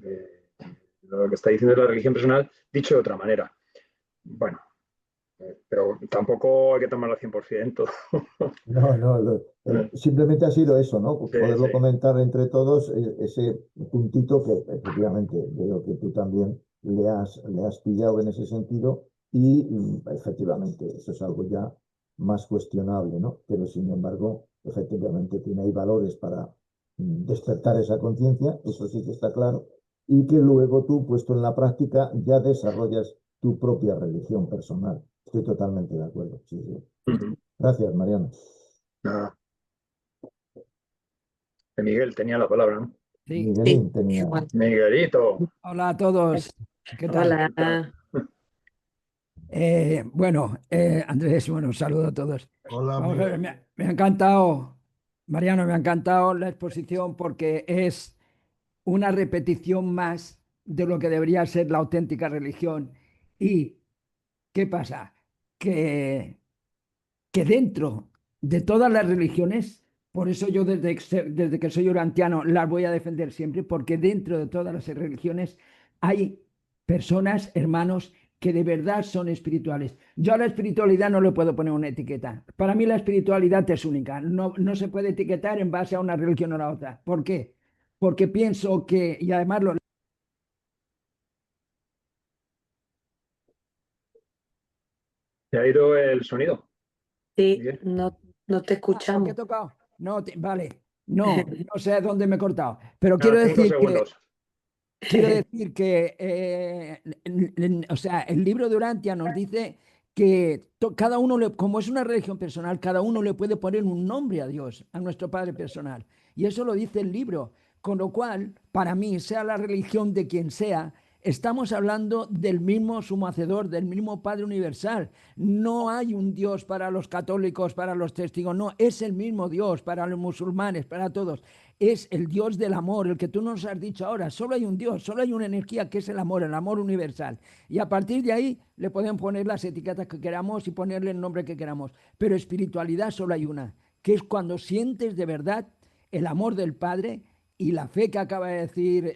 Lo que está diciendo es la religión personal, dicho de otra manera. Bueno, pero tampoco hay que tomarlo al 100% todo. No, no, simplemente ha sido eso, ¿no? Sí, Poderlo sí. comentar entre todos, ese puntito que efectivamente veo que tú también le has pillado en ese sentido y efectivamente eso es algo ya más cuestionable, ¿no? Pero sin embargo, efectivamente tiene ahí valores para despertar esa conciencia, eso sí que está claro, y que luego tú, puesto en la práctica, ya desarrollas tu propia religión personal. Estoy totalmente de acuerdo, sí, sí. Ujú. Gracias, Mariano. Nada. Miguel tenía la palabra, ¿no? Sí, Sí, Miguelín tenía. igual. Miguelito. hola a todos. ¿Qué tal? Hola. Bueno, Andrés, bueno, saludo a todos. Hola, Vamos a ver, Miguel. me ha encantado, Mariano, me ha encantado la exposición porque es una repetición más de lo que debería ser la auténtica religión. ¿Y qué pasa? Que que dentro de todas las religiones, por eso yo desde que soy urantiano las voy a defender siempre, porque dentro de todas las religiones hay personas, hermanos, que de verdad son espirituales. Yo a la espiritualidad no le puedo poner una etiqueta. Para mí la espiritualidad es única. No, no se puede etiquetar en base a una religión o a la otra. ¿Por qué? Porque pienso que, y además lo... ¿Te ha ido el sonido, Sí, Miguel? no te ¿Por qué he escuchamos. tocado? No, vale. No, no sé dónde me he cortado. Pero Nada, quiero 5 decir que segundos. quiero decir que, o sea, el libro de Urantia nos dice que cada uno, como es una religión personal, cada uno le puede poner un nombre a Dios, a nuestro Padre personal. Y eso lo dice el libro. Con lo cual, para mí, sea la religión de quien sea, estamos hablando del mismo sumo hacedor, del mismo Padre universal. No hay un Dios para los católicos, para los testigos, no, es el mismo Dios para los musulmanes, para todos. Es el Dios del amor, el que tú nos has dicho ahora. Solo hay un Dios, solo hay una energía que es el amor universal. Y a partir de ahí le podemos poner las etiquetas que queramos y ponerle el nombre que queramos. Pero espiritualidad solo hay una, que es cuando sientes de verdad el amor del Padre y la fe que acaba de decir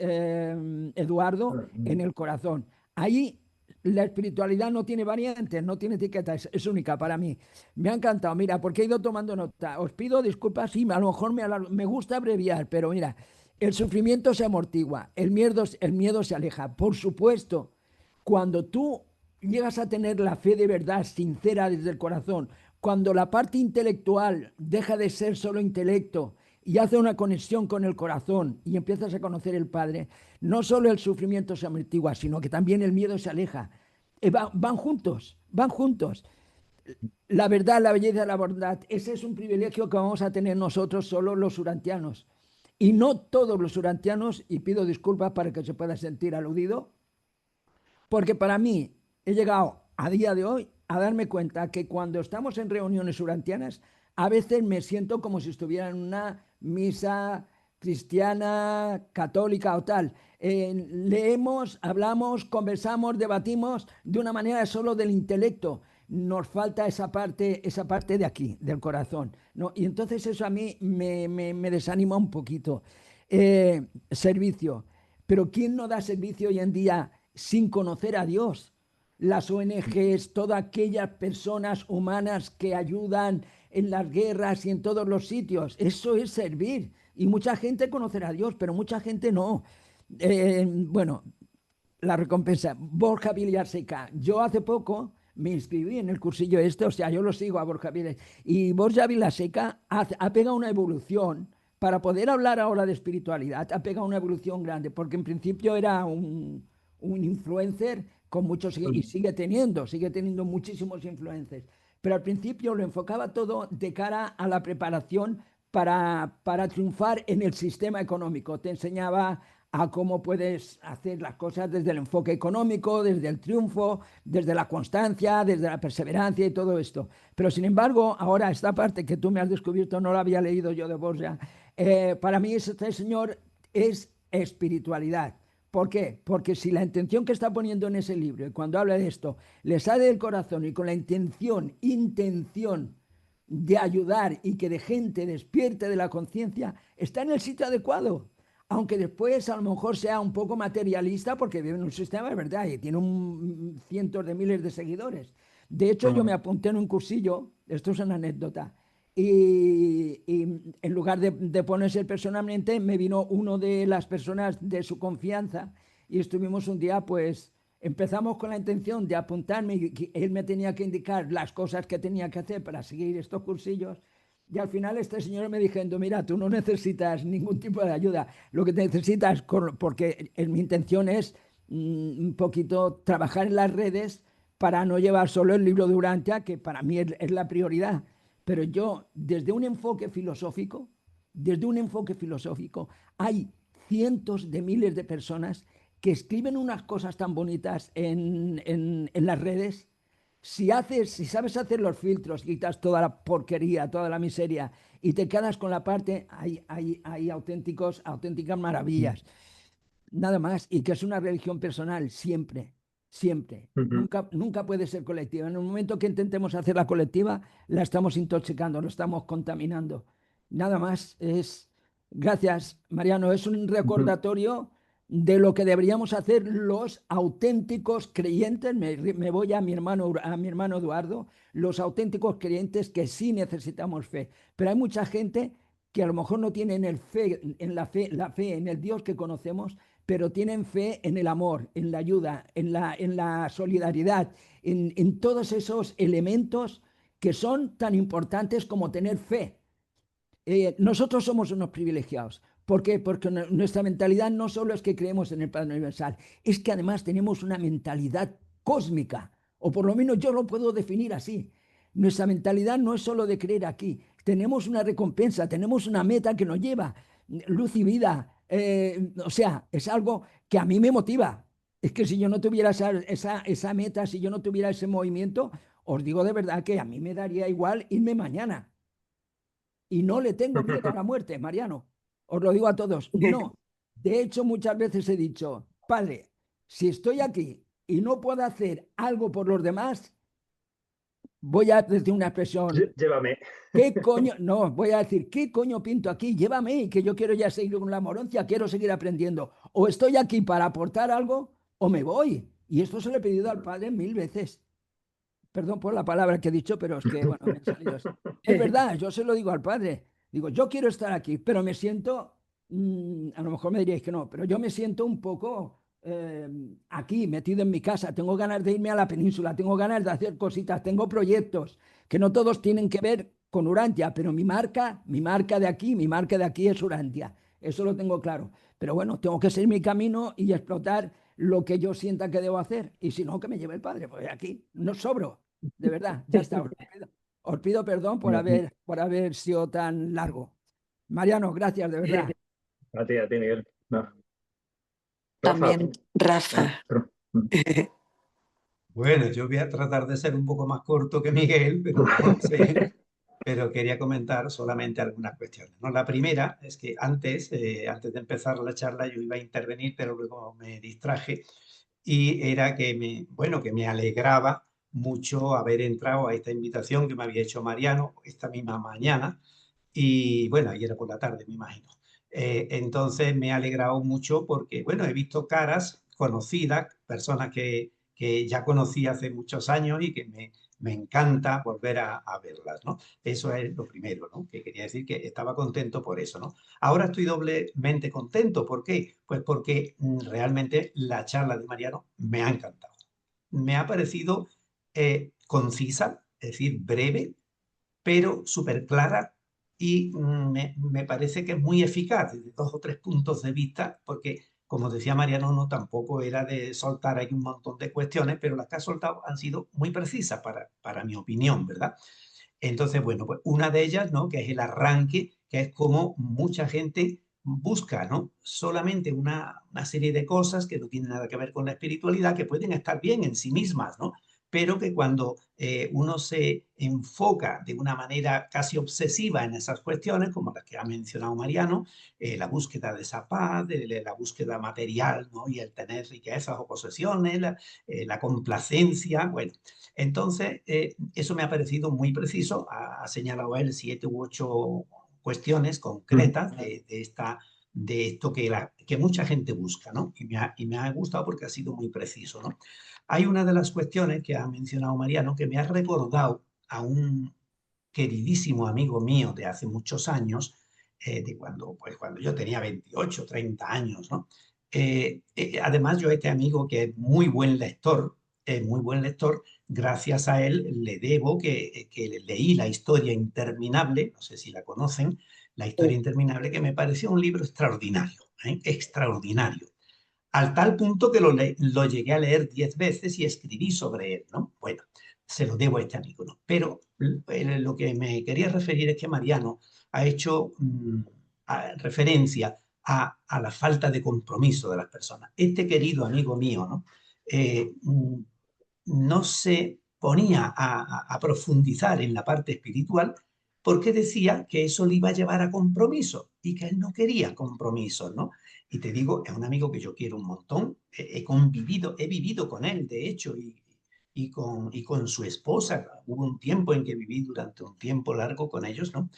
Eduardo en el corazón. Ahí la espiritualidad no tiene variantes, no tiene etiquetas, es única para mí. Me ha encantado, mira, porque he ido tomando nota. Os pido disculpas, sí, a lo mejor me gusta abreviar, pero mira, el sufrimiento se amortigua, el miedo se aleja. Por supuesto, cuando tú llegas a tener la fe de verdad, sincera desde el corazón, cuando la parte intelectual deja de ser solo intelecto y hace una conexión con el corazón y empiezas a conocer el Padre, no solo el sufrimiento se amortigua, sino que también el miedo se aleja. Van juntos, van juntos. La verdad, la belleza, la bondad, ese es un privilegio que vamos a tener nosotros solo los urantianos. Y no todos los urantianos, y pido disculpas para que se pueda sentir aludido, porque para mí he llegado a día de hoy a darme cuenta que cuando estamos en reuniones urantianas, a veces me siento como si estuviera en una misa cristiana, católica o tal. Leemos, hablamos, conversamos, debatimos de una manera solo del intelecto. Nos falta esa parte de aquí, del corazón, ¿no? Y entonces eso a mí me desanima un poquito. Servicio. Pero ¿quién no da servicio hoy en día sin conocer a Dios? Las ONGs, todas aquellas personas humanas que ayudan en las guerras y en todos los sitios. Eso es servir. Y mucha gente conocerá a Dios, pero mucha gente no. Bueno, la recompensa. Borja Villaseca. Yo hace poco me inscribí en el cursillo este, o sea, yo lo sigo a Borja Villaseca. Y Borja Villaseca ha pegado una evolución. Para poder hablar ahora de espiritualidad, ha pegado una evolución grande, porque en principio era un influencer con muchos, y sigue teniendo muchísimos influencers. Pero al principio lo enfocaba todo de cara a la preparación para triunfar en el sistema económico. Te enseñaba a cómo puedes hacer las cosas desde el enfoque económico, desde el triunfo, desde la constancia, desde la perseverancia y todo esto. Pero sin embargo, ahora esta parte que tú me has descubierto no la había leído yo de Borja. Para mí este señor es espiritualidad. ¿Por qué? Porque si la intención que está poniendo en ese libro, y cuando habla de esto, le sale del corazón y con la intención de ayudar y que de gente despierte de la conciencia, está en el sitio adecuado. Aunque después a lo mejor sea un poco materialista porque vive en un sistema de verdad y tiene cientos de miles de seguidores. De hecho, yo me apunté en un cursillo, esto es una anécdota, y en lugar de ponerse personalmente, me vino uno de las personas de su confianza y estuvimos un día, pues empezamos con la intención de apuntarme y él me tenía que indicar las cosas que tenía que hacer para seguir estos cursillos. Y al final este señor me diciendo, mira, tú no necesitas ningún tipo de ayuda, lo que necesitas, porque mi intención es un poquito trabajar en las redes para no llevar solo el libro de Urantia, que para mí es la prioridad. Pero yo, desde un enfoque filosófico, hay cientos de miles de personas que escriben unas cosas tan bonitas en las redes. Si sabes hacer los filtros, quitas toda la porquería, toda la miseria y te quedas con la parte, hay auténticas maravillas. Nada más. Y que es una religión personal, siempre, siempre. Nunca puede ser colectiva. En el momento que intentemos hacer la colectiva, la estamos intoxicando, lo estamos contaminando. Nada más. Gracias, Mariano. Es un recordatorio de lo que deberíamos hacer los auténticos creyentes. Me voy a mi hermano Eduardo, los auténticos creyentes que sí necesitamos fe. Pero hay mucha gente que a lo mejor no tienen la fe en el Dios que conocemos, pero tienen fe en el amor, en la ayuda, en la solidaridad, en todos esos elementos que son tan importantes como tener fe. Nosotros somos unos privilegiados. ¿Por qué? Porque nuestra mentalidad no solo es que creemos en el Padre Universal, es que además tenemos una mentalidad cósmica, o por lo menos yo lo puedo definir así. Nuestra mentalidad no es solo de creer aquí, tenemos una recompensa, tenemos una meta que nos lleva, luz y vida. O sea, es algo que a mí me motiva. Es que si yo no tuviera esa meta, si yo no tuviera ese movimiento, os digo de verdad que a mí me daría igual irme mañana. Y no le tengo miedo a la muerte, Mariano. Os lo digo a todos. No. De hecho, muchas veces he dicho, Padre, si estoy aquí y no puedo hacer algo por los demás, voy a decir una expresión. Llévame. ¿Qué coño? No, voy a decir, ¿qué coño pinto aquí? Llévame, que yo quiero ya seguir con la moroncia, quiero seguir aprendiendo. O estoy aquí para aportar algo o me voy. Y esto se lo he pedido al Padre 1000 veces. Perdón por la palabra que he dicho, pero es que, bueno, me han salido así. Es verdad, yo se lo digo al Padre. Digo, yo quiero estar aquí, pero me siento, a lo mejor me diríais que no, pero yo me siento un poco aquí, metido en mi casa. Tengo ganas de irme a la península, tengo ganas de hacer cositas, tengo proyectos que no todos tienen que ver con Urantia, pero mi marca de aquí es Urantia. Eso lo tengo claro. Pero bueno, tengo que seguir mi camino y explotar lo que yo sienta que debo hacer. Y si no, que me lleve el Padre, pues aquí no sobro. De verdad, ya está. Os pido perdón por haber sido tan largo. Mariano, gracias, de verdad. A ti, Miguel. No. También, Rafa. Bueno, yo voy a tratar de ser un poco más corto que Miguel, pero no sé. Pero quería comentar solamente algunas cuestiones, ¿no? La primera es que antes de empezar la charla yo iba a intervenir, pero luego me distraje y era que me alegraba mucho haber entrado a esta invitación que me había hecho Mariano esta misma mañana y bueno, ayer era por la tarde, me imagino. Entonces me ha alegrado mucho porque, bueno, he visto caras conocidas, personas que ya conocí hace muchos años y que me encanta volver a verlas, ¿no? Eso es lo primero, ¿no? Que quería decir que estaba contento por eso, ¿no? Ahora estoy doblemente contento. ¿Por qué? Pues porque realmente la charla de Mariano me ha encantado. Me ha parecido concisa, es decir, breve, pero súper clara y me parece que es muy eficaz desde 2 o 3 puntos de vista, porque como decía Mariano, no tampoco era de soltar ahí un montón de cuestiones, pero las que ha soltado han sido muy precisas para mi opinión, ¿verdad? Entonces, bueno, pues una de ellas, ¿no? Que es el arranque, que es como mucha gente busca, ¿no?, solamente una serie de cosas que no tienen nada que ver con la espiritualidad, que pueden estar bien en sí mismas, ¿no? Pero que cuando uno se enfoca de una manera casi obsesiva en esas cuestiones, como las que ha mencionado Mariano, la búsqueda de esa paz, de la búsqueda material, ¿no?, y el tener riquezas o posesiones, la complacencia, bueno, entonces eso me ha parecido muy preciso. Ha señalado él 7 u 8 cuestiones concretas de esto que mucha gente busca, ¿no? Y me ha gustado porque ha sido muy preciso, ¿no? Hay una de las cuestiones que ha mencionado Mariano que me ha recordado a un queridísimo amigo mío de hace muchos años, de cuando yo tenía 28, 30 años, ¿no? Además, yo a este amigo que es muy buen lector, gracias a él le debo que leí La historia interminable, no sé si la conocen, La historia interminable, que me pareció un libro extraordinario, extraordinario, al tal punto que lo llegué a leer 10 veces y escribí sobre él, ¿no? Bueno, se lo debo a este amigo, ¿no? Pero lo que me quería referir es que Mariano ha hecho referencia a la falta de compromiso de las personas. Este querido amigo mío, ¿no? No se ponía a profundizar en la parte espiritual porque decía que eso le iba a llevar a compromiso y que él no quería compromisos, ¿no? Y te digo, es un amigo que yo quiero un montón, he vivido con él, de hecho, y con su esposa. Hubo un tiempo en que viví durante un tiempo largo con ellos, ¿no?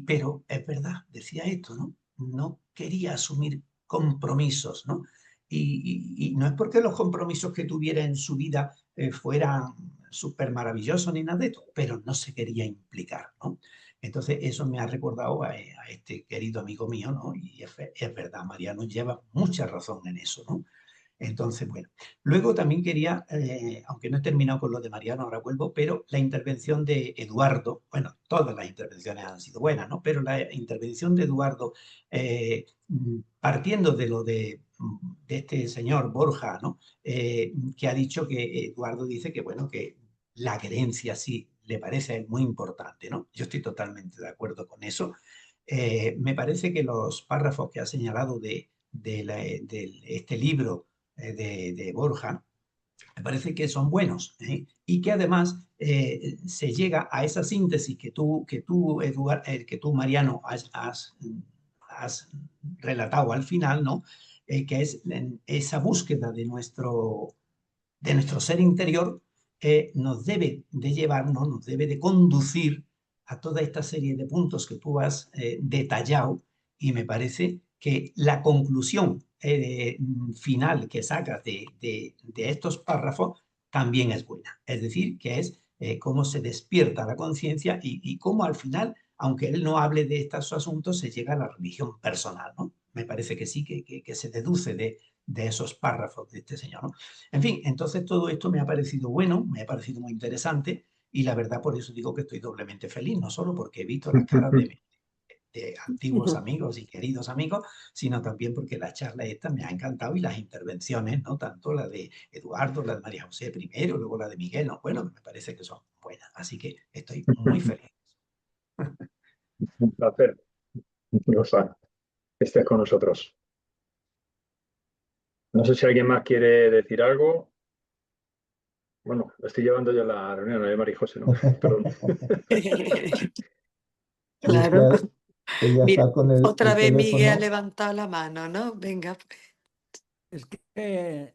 Pero es verdad, decía esto, ¿no? No quería asumir compromisos, ¿no? Y no es porque los compromisos que tuviera en su vida fueran súper maravillosos ni nada de esto, pero no se quería implicar, ¿no? Entonces, eso me ha recordado a este querido amigo mío, ¿no? Y es verdad, Mariano lleva mucha razón en eso, ¿no? Entonces, bueno, luego también quería, aunque no he terminado con lo de Mariano, ahora vuelvo, pero la intervención de Eduardo, bueno, todas las intervenciones han sido buenas, ¿no? Pero la intervención de Eduardo, partiendo de lo de este señor Borja, ¿no? Que ha dicho que Eduardo dice que, bueno, que la creencia sí le parece a él muy importante, ¿no? Yo estoy totalmente de acuerdo con eso. Me parece que los párrafos que ha señalado de este libro de Borja, me parece que son buenos, ¿eh? Y que además se llega a esa síntesis que tú Mariano, has relatado al final, ¿no? Que es esa búsqueda de nuestro ser interior, nos debe de llevarnos, nos debe de conducir a toda esta serie de puntos que tú has detallado, y me parece que la conclusión final que sacas de estos párrafos también es buena. Es decir, que es cómo se despierta la conciencia y cómo al final, aunque él no hable de estos asuntos, se llega a la religión personal, ¿no? Me parece que sí, que se deduce de esos párrafos de este señor, ¿no? En fin, entonces todo esto me ha parecido bueno, me ha parecido muy interesante, y la verdad por eso digo que estoy doblemente feliz, no solo porque he visto las caras de antiguos amigos y queridos amigos, sino también porque la charla esta me ha encantado, y las intervenciones, ¿no? Tanto la de Eduardo, la de María José primero, luego la de Miguel, ¿no? Bueno, me parece que son buenas, así que estoy muy feliz. Un placer, Rosa, que estés con nosotros. No sé si alguien más quiere decir algo. Bueno, estoy llevando yo la reunión, no, María José, no, perdón. Claro. Ella Mira, está con el otra vez Miguel ha teléfono. levantado la mano, ¿no? Venga, pues. Es que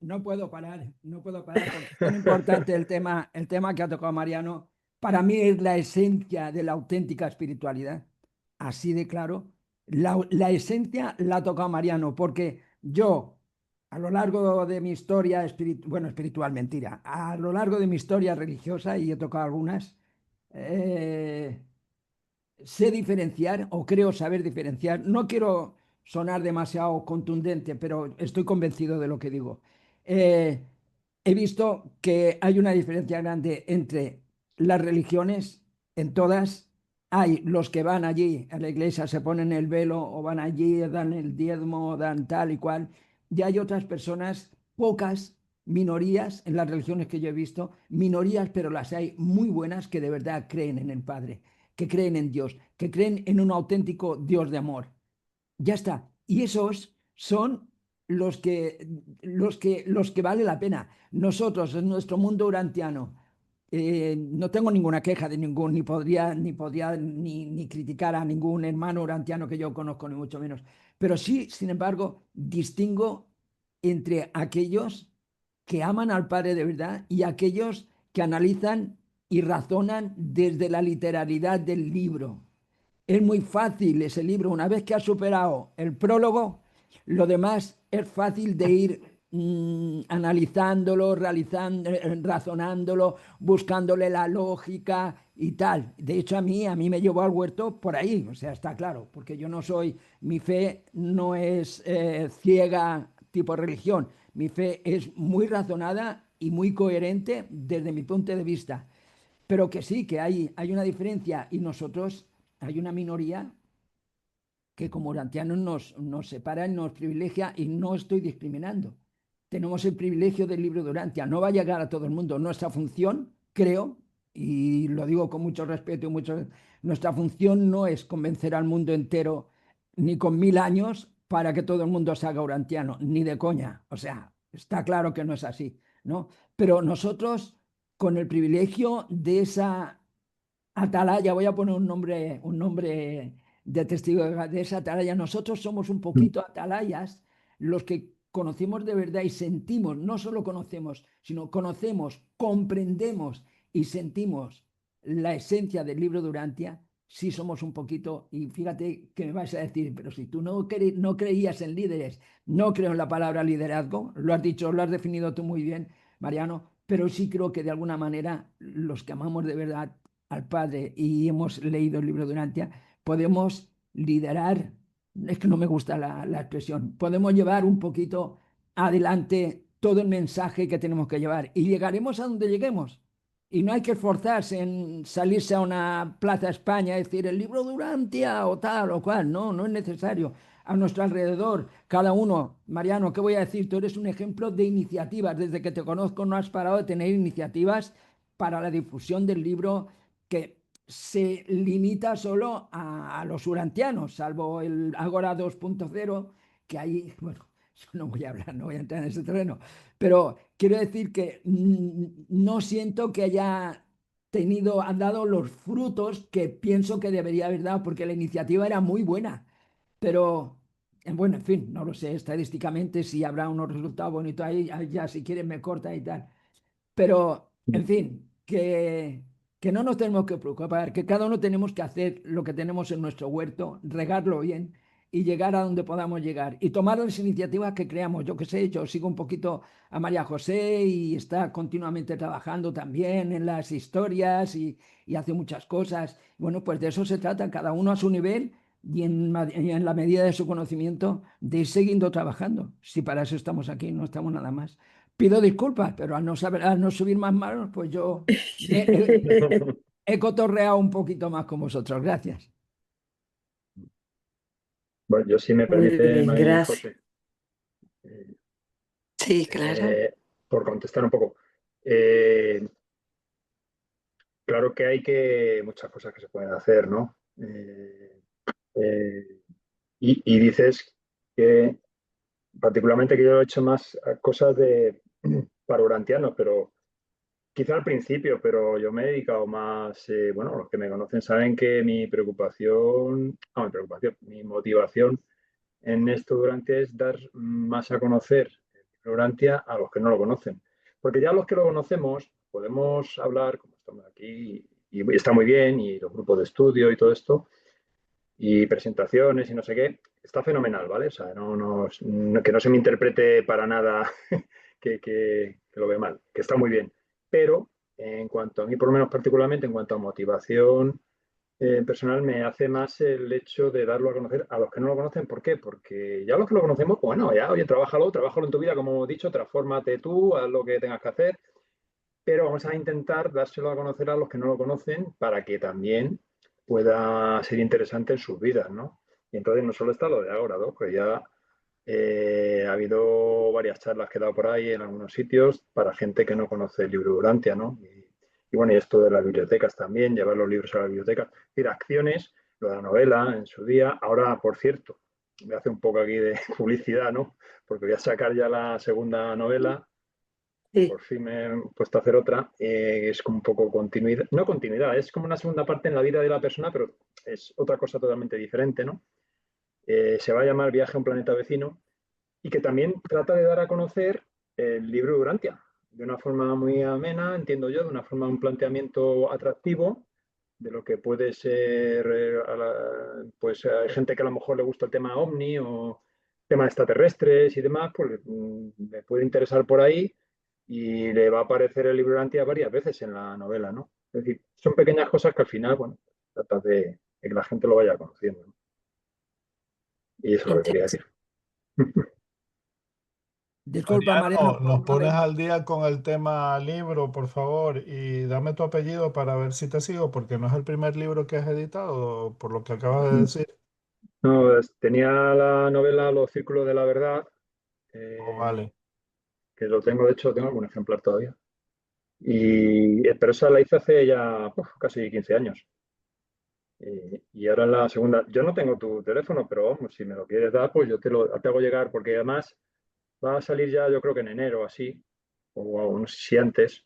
no puedo parar, no puedo parar porque es tan importante el tema que ha tocado Mariano. Para mí es la esencia de la auténtica espiritualidad. Así de claro. La esencia la ha tocado Mariano porque yo, a lo largo de mi historia espiritual, mentira, a lo largo de mi historia religiosa, y he tocado algunas, eh, sé diferenciar o creo saber diferenciar. No quiero sonar demasiado contundente, pero estoy convencido de lo que digo. Eh, He visto que hay una diferencia grande entre las religiones, en todas. Hay los que van allí a la iglesia, se ponen el velo o van allí, dan el diezmo, dan tal y cual. Y hay otras personas, pocas minorías en las religiones que yo he visto, minorías, pero las hay muy buenas que de verdad creen en el Padre, que creen en Dios, que creen en un auténtico Dios de amor. Ya está. Y esos son los que vale la pena. Nosotros, en nuestro mundo urantiano, no tengo ninguna queja de ningún, ni criticar a ningún hermano urantiano que yo conozco, ni mucho menos. Pero sí, sin embargo, distingo entre aquellos que aman al Padre de verdad y aquellos que analizan y razonan desde la literalidad del libro. Es muy fácil ese libro, una vez que has superado el prólogo, lo demás es fácil de ir analizándolo, razonándolo, buscándole la lógica y tal. De hecho, a mí me llevó al huerto por ahí, o sea, está claro, porque yo no soy, mi fe no es ciega tipo religión, mi fe es muy razonada y muy coherente desde mi punto de vista. Pero que sí, que hay una diferencia y nosotros, hay una minoría que como urantianos nos separa y nos privilegia y no estoy discriminando. Tenemos el privilegio del libro de Urantia. No va a llegar a todo el mundo. Nuestra función, creo, y lo digo con mucho respeto y nuestra función no es convencer al mundo entero ni con 1000 años para que todo el mundo se haga urantiano, ni de coña. O sea, está claro que no es así, ¿no? Pero nosotros, con el privilegio de esa atalaya, voy a poner un nombre de testigo de esa atalaya. Nosotros somos un poquito atalayas, los que conocemos de verdad y sentimos, no solo conocemos, sino conocemos, comprendemos y sentimos la esencia del libro de Urantia. Sí somos un poquito, y fíjate que me vas a decir, pero si tú no creías en líderes, no creo en la palabra liderazgo, lo has dicho, lo has definido tú muy bien, Mariano, pero sí creo que de alguna manera los que amamos de verdad al Padre y hemos leído el libro de Urantia, podemos liderar, es que no me gusta la expresión, podemos llevar un poquito adelante todo el mensaje que tenemos que llevar y llegaremos a donde lleguemos. Y no hay que esforzarse en salirse a una plaza España y decir el libro de Urantia o tal o cual. No, no es necesario. A nuestro alrededor, cada uno, Mariano, ¿qué voy a decir? Tú eres un ejemplo de iniciativas. Desde que te conozco no has parado de tener iniciativas para la difusión del libro que se limita solo a los urantianos, salvo el Ágora 2.0, que ahí, bueno, no voy a hablar, no voy a entrar en ese terreno, pero quiero decir que no siento que han dado los frutos que pienso que debería haber dado, porque la iniciativa era muy buena, pero bueno, en fin, no lo sé estadísticamente si habrá unos resultados bonitos ahí ya si quieren me corta y tal. Pero, en fin, que no nos tenemos que preocupar, que cada uno tenemos que hacer lo que tenemos en nuestro huerto, regarlo bien y llegar a donde podamos llegar. Y tomar las iniciativas que creamos. Yo qué sé, yo sigo un poquito a María José y está continuamente trabajando también en las historias y hace muchas cosas. Bueno, pues de eso se trata, cada uno a su nivel y en la medida de su conocimiento, de ir siguiendo trabajando. Si para eso estamos aquí, no estamos nada más. Pido disculpas, pero al no subir más manos, pues yo he cotorreado un poquito más con vosotros. Gracias. Bueno, yo si me Muy permite, bien, María gracias. José, eh, Sí, claro. por contestar un poco. Eh, claro que hay muchas cosas que se pueden hacer, ¿no? Eh, y dices que particularmente que yo he hecho más cosas para urantianos, pero quizá al principio, pero yo me he dedicado más, bueno, los que me conocen saben que mi motivación en esto durante es dar más a conocer el Urantia a los que no lo conocen. Porque ya los que lo conocemos podemos hablar, como estamos aquí, y está muy bien, y los grupos de estudio y todo esto, y presentaciones y no sé qué, está fenomenal, ¿vale? O sea, que no se me interprete para nada que lo ve mal, que está muy bien. Pero en cuanto a mí, por lo menos particularmente, en cuanto a motivación personal, me hace más el hecho de darlo a conocer a los que no lo conocen. ¿Por qué? Porque ya los que lo conocemos, bueno, ya, oye, trabájalo en tu vida, como hemos dicho, transfórmate tú, haz lo que tengas que hacer, pero vamos a intentar dárselo a conocer a los que no lo conocen para que también pueda ser interesante en sus vidas, ¿no? Y entonces no solo está lo de ahora, ¿no? Pues ya ha habido varias charlas que he dado por ahí en algunos sitios para gente que no conoce el libro de Urantia, ¿no? Y bueno, y esto de las bibliotecas también, llevar los libros a la biblioteca, es decir, acciones, lo de la novela en su día. Ahora, por cierto, voy a hacer un poco aquí de publicidad, ¿no? Porque voy a sacar ya la segunda novela. Sí. Por fin me he puesto a hacer otra. Es como un poco continuidad, no continuidad, es como una segunda parte en la vida de la persona, pero es otra cosa totalmente diferente, ¿no? Se va a llamar Viaje a un planeta vecino y que también trata de dar a conocer el libro de Urantia de una forma muy amena, entiendo yo, de una forma, un planteamiento atractivo de lo que puede ser, pues hay gente que a lo mejor le gusta el tema ovni o temas extraterrestres y demás, pues le puede interesar por ahí y le va a aparecer el libro de Urantia varias veces en la novela, ¿no? Es decir, son pequeñas cosas que al final, bueno, tratas de que la gente lo vaya conociendo, ¿no? Y eso es lo que quería decir. Disculpa, Mariano. Nos a pones ver, al día con el tema libro, por favor, y dame tu apellido para ver si te sigo, porque no es el primer libro que has editado, por lo que acabas de decir. No, tenía la novela Los Círculos de la Verdad, Oh, eh, vale. que lo tengo, de hecho, tengo algún ejemplar todavía. Pero esa la hice hace ya casi 15 años. Y ahora en la segunda, yo no tengo tu teléfono, pero vamos, si me lo quieres dar, pues yo te hago llegar, porque además va a salir ya, yo creo que en enero, así, o no sé si antes.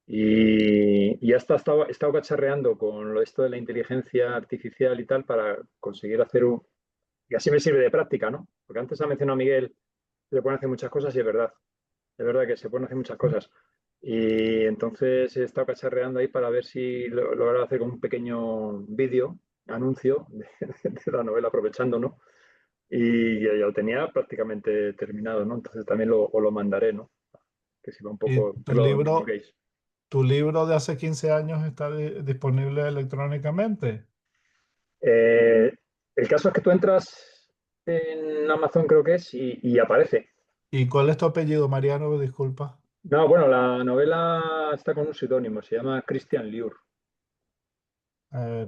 Y hasta he estado cacharreando con esto de la inteligencia artificial y tal para conseguir hacer un... Y así me sirve de práctica, ¿no? Porque antes ha mencionado a Miguel, se pueden hacer muchas cosas y es verdad que se pueden hacer muchas cosas. Y entonces he estado cacharreando ahí para ver si logro hacer como un pequeño vídeo, anuncio de la novela, aprovechando, ¿no? Y ya lo tenía prácticamente terminado, ¿no? Entonces también os lo mandaré, ¿no? Que sirva un ¿Y poco, que lo divulguéis. tu libro de hace 15 años está disponible electrónicamente? Eh, el caso es que tú entras en Amazon, creo que es, y aparece. ¿Y cuál es tu apellido, Mariano? Disculpa. No, bueno, la novela está con un seudónimo, se llama Christian Liur. A ver,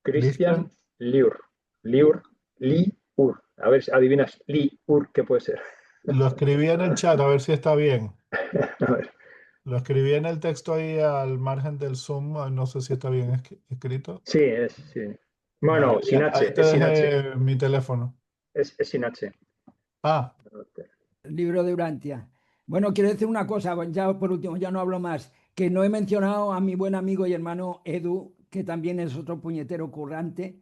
Christian Christian, Liur. Liur, Liur. A ver si adivinas Liur, ¿qué puede ser? lo escribí en el chat, a ver si está bien. A ver. Lo escribí en el texto ahí al margen del Zoom, no sé si está bien escrito. Sí, sí. Vale, Bueno, y sin ahí H, te es sin H. dejé mi teléfono. Es sin H. Ah, libro de Urantia. Bueno, quiero decir una cosa, ya por último, ya no hablo más, que no he mencionado a mi buen amigo y hermano Edu, que también es otro puñetero currante,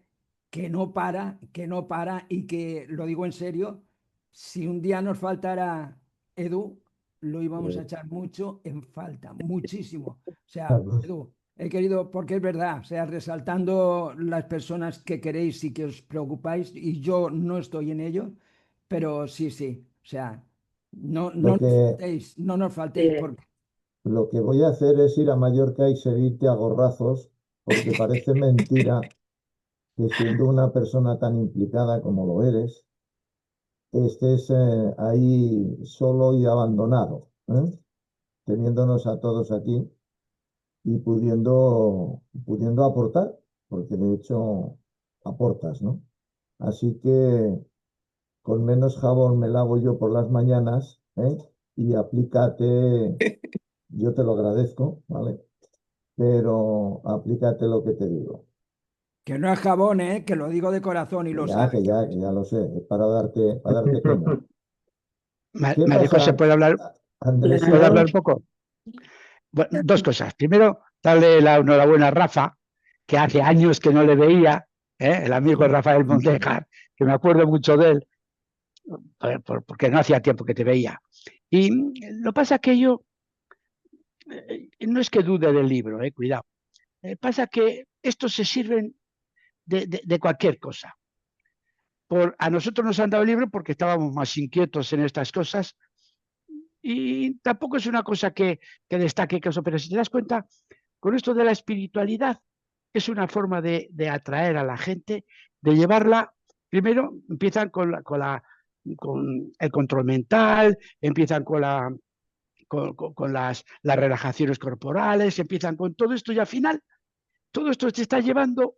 que no para y que, lo digo en serio, si un día nos faltara Edu, lo íbamos a echar mucho en falta, muchísimo. O sea, Carlos, Edu, he querido, porque es verdad, o sea, resaltando las personas que queréis y que os preocupáis, y yo no estoy en ello, pero sí, sí, o sea, lo que, no nos faltéis, porque lo que voy a hacer es ir a Mallorca y seguirte a gorrazos, porque parece mentira que siendo una persona tan implicada como lo eres, estés ahí solo y abandonado, ¿eh? Teniéndonos a todos aquí y pudiendo aportar, porque de hecho aportas, ¿no? Así que con menos jabón me lavo yo por las mañanas, ¿eh? Y aplícate, yo te lo agradezco, ¿vale? Pero aplícate lo que te digo. que no es jabón, ¿eh? Que lo digo de corazón y lo sabes. Que ya lo sé, es para darte coña. ¿Qué María José, pasa, ¿puedo hablar, Andresito? puedo hablar un poco? Bueno, dos cosas. Primero, darle la enhorabuena a Rafa, que hace años que no le veía, el amigo Rafael Mondejar, que me acuerdo mucho de él, porque no hacía tiempo que te veía. Y lo pasa es que yo, no es que dude del libro, cuidado. Pasa que estos se sirven de cualquier cosa. A nosotros nos han dado el libro porque estábamos más inquietos en estas cosas y tampoco es una cosa que destaque, pero si te das cuenta, con esto de la espiritualidad, es una forma de atraer a la gente, de llevarla, primero empiezan con el control mental, empiezan con las relajaciones corporales, empiezan con todo esto y al final todo esto te está llevando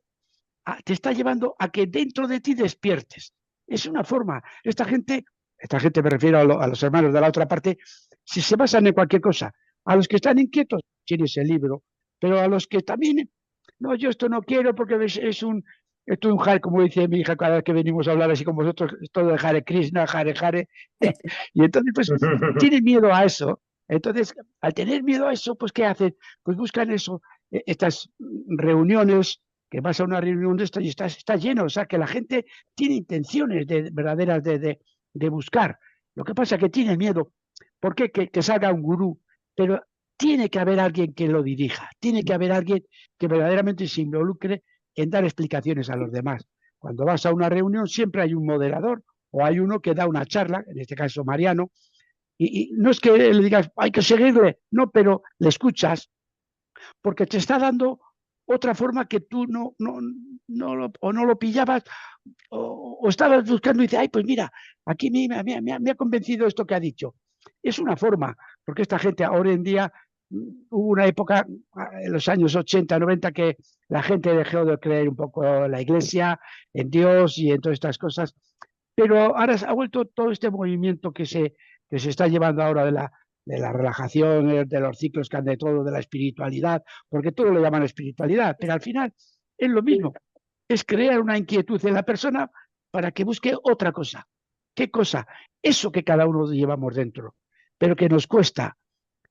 a que dentro de ti despiertes. Es una forma. Esta gente me refiero a los hermanos de la otra parte, si se basan en cualquier cosa, a los que están inquietos, tienes el libro, pero a los que también, no, yo esto no quiero porque esto es un Hare, como dice mi hija cada vez que venimos a hablar así con vosotros, esto de Hare Krishna, Hare Hare, y entonces pues tienen miedo a eso. Entonces, al tener miedo a eso, pues ¿qué hacen? Pues buscan eso, estas reuniones, que vas a una reunión de esto y está lleno, o sea, que la gente tiene intenciones verdaderas de buscar. Lo que pasa es que tiene miedo. ¿Por qué? Que salga un gurú, pero tiene que haber alguien que lo dirija, tiene que haber alguien que verdaderamente se involucre en dar explicaciones a los demás. Cuando vas a una reunión siempre hay un moderador o hay uno que da una charla, en este caso Mariano, y no es que le digas hay que seguirle, no, pero le escuchas porque te está dando otra forma que tú no lo pillabas o estabas buscando y dices, ay, pues mira, aquí me ha convencido esto que ha dicho. Es una forma, porque esta gente ahora en día, hubo una época en los años 80, 90 que la gente dejó de creer un poco en la iglesia, en Dios y en todas estas cosas, pero ahora ha vuelto todo este movimiento que se está llevando ahora de la relajación, de los ciclos que han de todo, de la espiritualidad, porque todo lo llaman espiritualidad, pero al final es lo mismo, es crear una inquietud en la persona para que busque otra cosa. ¿Qué cosa? Eso que cada uno llevamos dentro, pero que nos cuesta.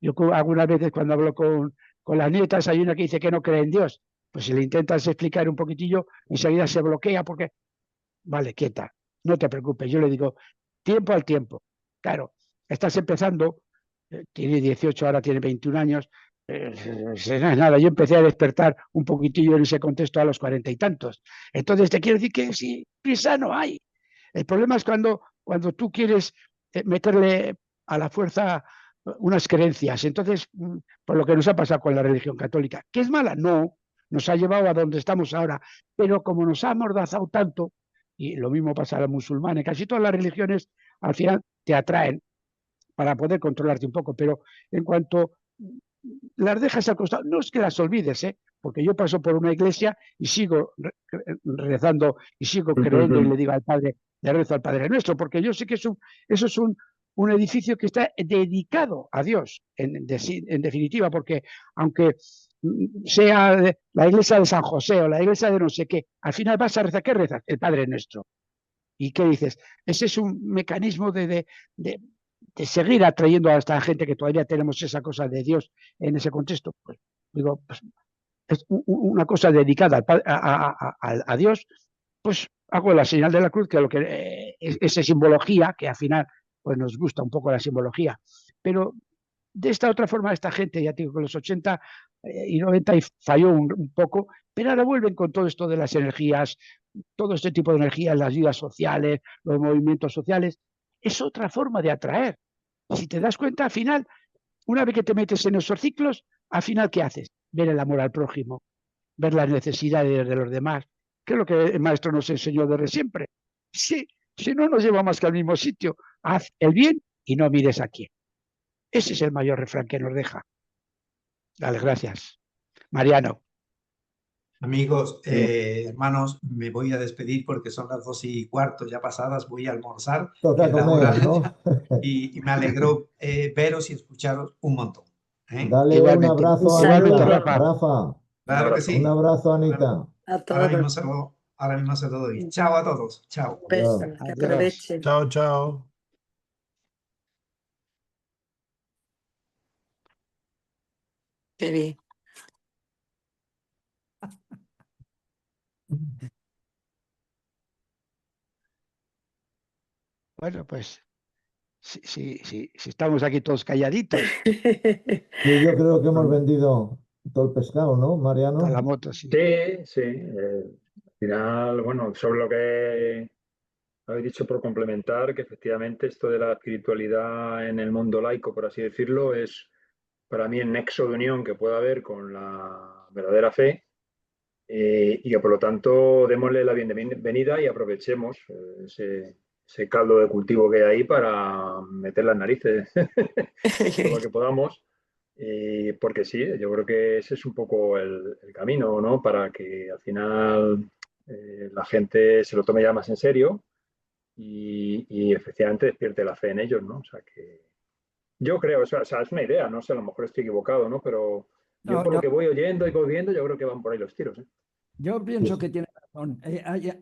Yo algunas veces cuando hablo con las nietas hay una que dice que no cree en Dios, pues si le intentas explicar un poquitillo, enseguida se bloquea porque, vale, quieta, no te preocupes, yo le digo, tiempo al tiempo. Claro, estás empezando, tiene 18, ahora tiene 21 años, no es nada, yo empecé a despertar un poquitillo en ese contexto a los 40 y tantos. Entonces te quiero decir que sí, prisa no hay. El problema es cuando tú quieres meterle a la fuerza unas creencias. Entonces, por lo que nos ha pasado con la religión católica, ¿que es mala? No, nos ha llevado a donde estamos ahora, pero como nos ha amordazado tanto, y lo mismo pasa a los musulmanes, casi todas las religiones al final te atraen para poder controlarte un poco, pero en cuanto las dejas al costado, no es que las olvides, porque yo paso por una iglesia y sigo rezando y sigo creyendo y le digo al Padre, le rezo al Padre Nuestro, porque yo sé que eso es un edificio que está dedicado a Dios, en definitiva, porque aunque sea la iglesia de San José o la iglesia de no sé qué, al final vas a rezar, ¿qué rezas? El Padre Nuestro. ¿Y qué dices? Ese es un mecanismo de seguir atrayendo a esta gente que todavía tenemos esa cosa de Dios en ese contexto. Pues, digo, pues, es una cosa dedicada a Dios, pues hago la señal de la cruz, que lo que es esa simbología, que al final pues nos gusta un poco la simbología, pero de esta otra forma esta gente, ya digo, que los 80 y 90 falló un poco, pero ahora vuelven con todo esto de las energías, todo este tipo de energías, las ayudas sociales, los movimientos sociales, es otra forma de atraer. Si te das cuenta, al final, una vez que te metes en esos ciclos, al final, ¿qué haces? Ver el amor al prójimo, ver las necesidades de los demás, que es lo que el maestro nos enseñó desde siempre. Si no nos lleva más que al mismo sitio, haz el bien y no mires a quién. Ese es el mayor refrán que nos deja. Dale, gracias. Mariano. Amigos, hermanos, me voy a despedir porque son las 2:15 ya pasadas, voy a almorzar. Toca comer, ¿no? Y me alegró veros y escucharos un montón. Dale Igualmente. un abrazo a Igualmente, Anita. Rafa. Rafa, Claro que sí. un abrazo a Anita. A Ahora mismo todos. se lo doy. Chao a todos. Chao. Besos, Adiós. que Adiós. aprovechen. Chao, chao. Qué bien. Bueno, pues si estamos aquí todos calladitos, Sí, yo creo que hemos vendido todo el pescado, ¿no, toda la Mariano? moto, sí. Sí, sí. Al final, bueno, sobre lo que habéis dicho por complementar, que efectivamente esto de la espiritualidad en el mundo laico, por así decirlo, es para mí el nexo de unión que puede haber con la verdadera fe y que por lo tanto démosle la bienvenida y aprovechemos ese caldo de cultivo que hay ahí para meter las narices todo lo que podamos. Porque sí, yo creo que ese es un poco el camino, ¿no? Para que al final la gente se lo tome ya más en serio y efectivamente despierte la fe en ellos, ¿no? O sea que yo creo, o sea, es una idea, no sé, a lo mejor estoy equivocado, ¿no? Pero yo No, por lo que voy oyendo y voy viendo, yo creo que van por ahí los tiros, ¿eh? yo pienso que tiene razón.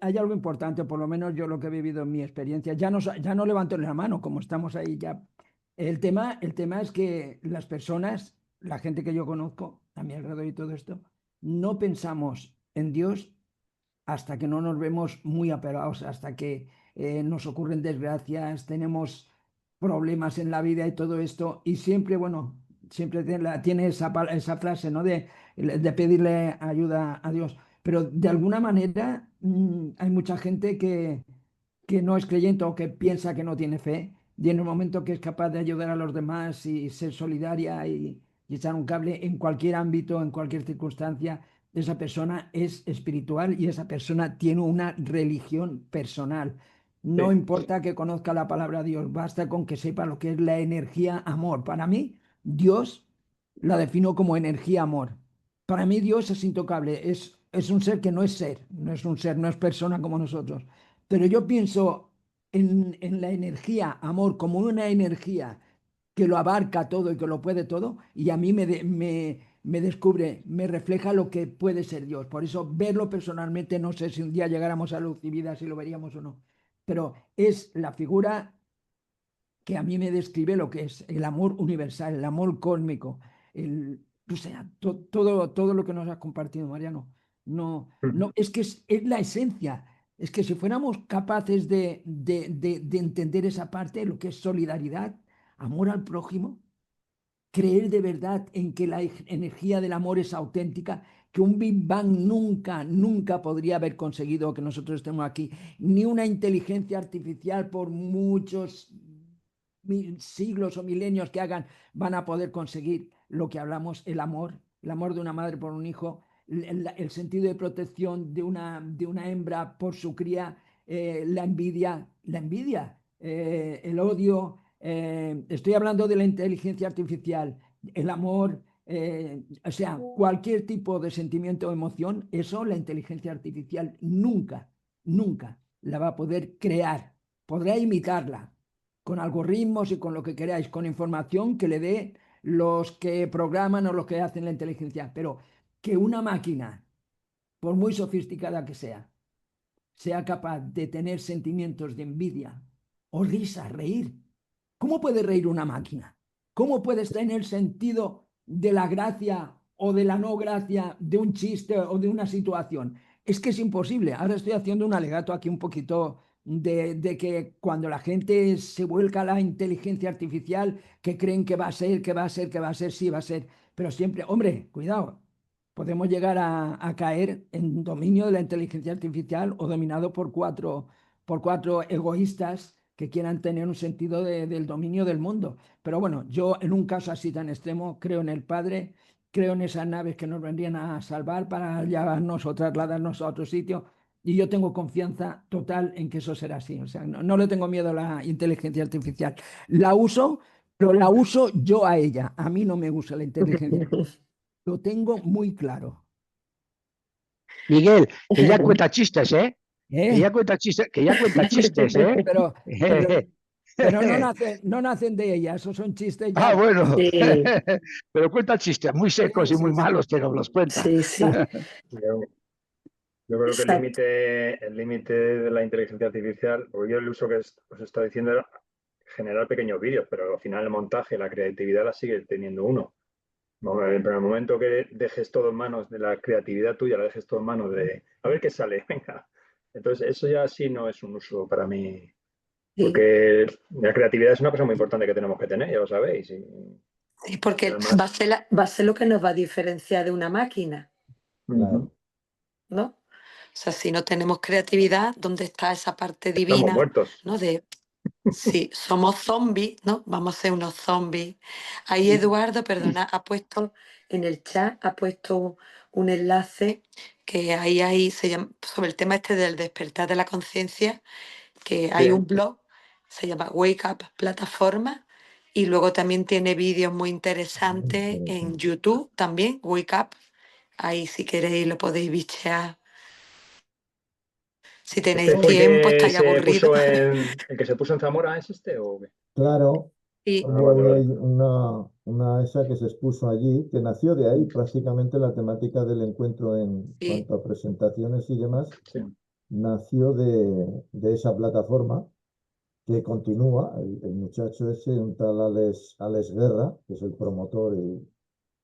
Hay algo importante, por lo menos yo lo que he vivido en mi experiencia. Ya no levanto la mano, como estamos ahí ya. El tema es que las personas, la gente que yo conozco a mi alrededor y todo esto, no pensamos en Dios hasta que no nos vemos muy apegados, hasta que nos ocurren desgracias, tenemos problemas en la vida y todo esto, y siempre, bueno, siempre tiene esa frase, ¿no? De pedirle ayuda a Dios. Pero de alguna manera hay mucha gente que no es creyente o que piensa que no tiene fe, y en el momento que es capaz de ayudar a los demás y ser solidaria y echar un cable en cualquier ámbito, en cualquier circunstancia, esa persona es espiritual y esa persona tiene una religión personal. No Sí, importa que conozca la palabra Dios, basta con que sepa lo que es la energía amor. Para mí, Dios la defino como energía amor. Para mí Dios es intocable, es un ser que no es ser, no es un ser, no es persona como nosotros. Pero yo pienso en la energía amor como una energía que lo abarca todo y que lo puede todo, y a mí me descubre, me refleja lo que puede ser Dios. Por eso verlo personalmente, no sé si un día llegáramos a luz y vida, si lo veríamos o no, pero es la figura que a mí me describe lo que es el amor universal, el amor cósmico, o sea, todo lo que nos has compartido, Mariano. No, no, es que es la esencia. Es que si fuéramos capaces de entender esa parte, lo que es solidaridad, amor al prójimo, creer de verdad en que la energía del amor es auténtica, que un Big Bang nunca podría haber conseguido que nosotros estemos aquí, ni una inteligencia artificial por muchos siglos o milenios que hagan, van a poder conseguir lo que hablamos, el amor de una madre por un hijo, el sentido de protección de una hembra por su cría, la envidia, el odio. Estoy hablando de la inteligencia artificial, el amor, o sea, cualquier tipo de sentimiento o emoción, eso la inteligencia artificial nunca la va a poder crear. Podrá imitarla con algoritmos y con lo que queráis, con información que le dé los que programan o los que hacen la inteligencia, pero que una máquina, por muy sofisticada que sea capaz de tener sentimientos de envidia o risa, reír. ¿Cómo puede reír una máquina? ¿Cómo puedes tener sentido de la gracia o de la no gracia de un chiste o de una situación? Es que es imposible. Ahora estoy haciendo un alegato aquí un poquito de que cuando la gente se vuelca a la inteligencia artificial, que creen que va a ser, que va a ser, que va a ser, sí va a ser, pero siempre, hombre, cuidado, podemos llegar a caer en dominio de la inteligencia artificial o dominado por cuatro egoístas que quieran tener un sentido del dominio del mundo. Pero bueno, yo en un caso así tan extremo creo en el Padre, creo en esas naves que nos vendrían a salvar para llevarnos o trasladarnos a otro sitio. Y yo tengo confianza total en que eso será así. O sea, no le tengo miedo a la inteligencia artificial. La uso, pero la uso yo a ella. A mí no me gusta la inteligencia artificial. Lo tengo muy claro. Miguel, que ya cuenta chistes, ¿eh? Que ya ¿Eh? cuenta chistes, que ya cuenta chistes, ¿eh? Pero, pero, pero no nacen de ella, esos son chistes Ah, ya. bueno, Sí, pero cuenta chistes muy secos y muy malos, pero los cuenta. sí, sí. yo, yo creo que Exacto. el límite de la inteligencia artificial, porque yo el uso que os está diciendo era generar pequeños vídeos, pero al final el montaje, la creatividad la sigue teniendo uno. Pero en el momento que dejes todo en manos de la creatividad tuya, la dejes todo en manos de a ver qué sale, venga. Entonces, eso ya sí no es un uso para mí, Sí, porque la creatividad es una cosa muy importante que tenemos que tener, ya lo sabéis. sí, Y porque además, va a ser lo que nos va a diferenciar de una máquina, ujú, ¿no? O sea, si no tenemos creatividad, ¿dónde está esa parte estamos divina, muertos. ¿no? Sí, somos zombies, ¿no? Vamos a ser unos zombies. Ahí Eduardo, perdona, ha puesto en el chat, ha puesto un enlace que ahí se llama, sobre el tema este del despertar de la conciencia, que Sí, hay un blog, se llama Wake Up Plataforma, y luego también tiene vídeos muy interesantes en Interesante. YouTube también, Wake Up. Ahí si queréis lo podéis bichear. Si este tenéis fue tiempo, estáis aburridos. el que se puso en Zamora, ¿es este o qué? Claro, Sí, Luego hay una esa que se expuso allí, que nació de ahí prácticamente la temática del encuentro en sí, cuanto a presentaciones y demás, Sí. nació de esa plataforma que continúa. El muchacho ese, un tal Alex Guerra, que es el promotor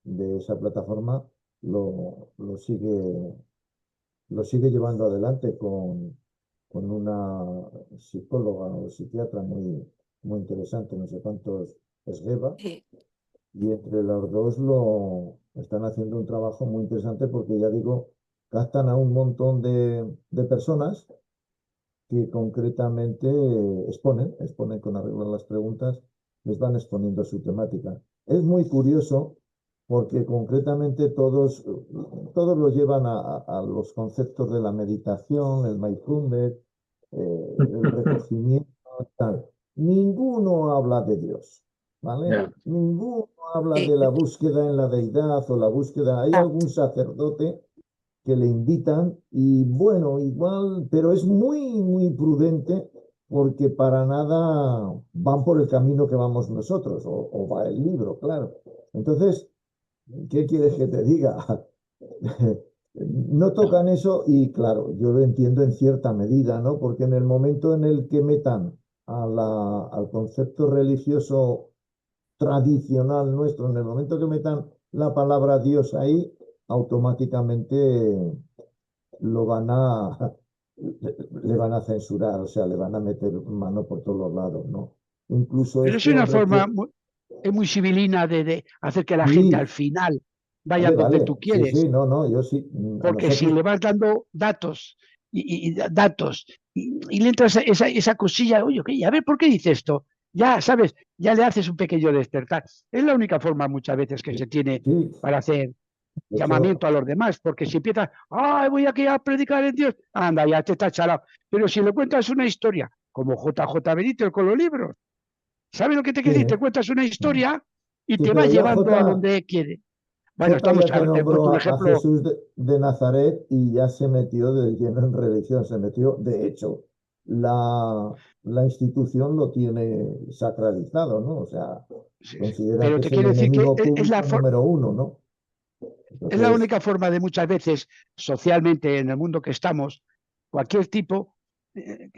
de esa plataforma, lo sigue llevando adelante con una psicóloga o psiquiatra muy interesante, no sé cuántos es Geba, sí. y entre los dos lo están haciendo un trabajo muy interesante porque ya digo, captan a un montón de personas que concretamente exponen con arreglo a las preguntas, les van exponiendo su temática. Es muy curioso porque concretamente todos lo llevan a los conceptos de la meditación, el mindfulness, el recogimiento, tal. Ninguno habla de Dios, ¿vale? Ya. Ninguno habla Sí, de la búsqueda en la deidad o la búsqueda. Hay ah, algún sacerdote que le invitan y bueno, igual, pero es muy prudente porque para nada van por el camino que vamos nosotros o va el libro, claro. Entonces, ¿qué quieres que te diga? No tocan eso y claro, yo lo entiendo en cierta medida, ¿no? Porque en el momento en el que metan al concepto religioso tradicional nuestro, en el momento que metan la palabra Dios ahí, automáticamente lo van a, le van a censurar, o sea, le van a meter mano por todos los lados, ¿no? Incluso Pero es este una hombre forma que, muy civilina de hacer que la gente al sí, final vaya vale, donde tú vale, sí, quieres. sí, no, yo sí, a Porque si nosotros, le vas dando datos datos y le entras esa cosilla, oye, okay, a ver, ¿por qué dice esto? Ya, ¿sabes? Ya le haces un pequeño despertar. Es la única forma muchas veces que se tiene sí, para hacer de hecho, llamamiento a los demás, porque si empiezas, ¡ay, voy aquí a predicar en Dios! Anda, ya te está chalado. Pero si le cuentas una historia, como JJ Benítez con los libros, ¿sabes lo que te sí, quiere decir? Te cuentas una historia y sí, te va pero ya llevando a donde quiere. Bueno, Ya te he nombró puesto un a ejemplo. Jesús de Nazaret y ya se metió de lleno en religión, se metió, de hecho, la institución lo tiene sacralizado, ¿no? O sea, Sí, sí. considera Pero que te es el quiero decir que enemigo público número uno, ¿no? es la Entonces, única forma de muchas veces, socialmente, en el mundo que estamos, cualquier tipo,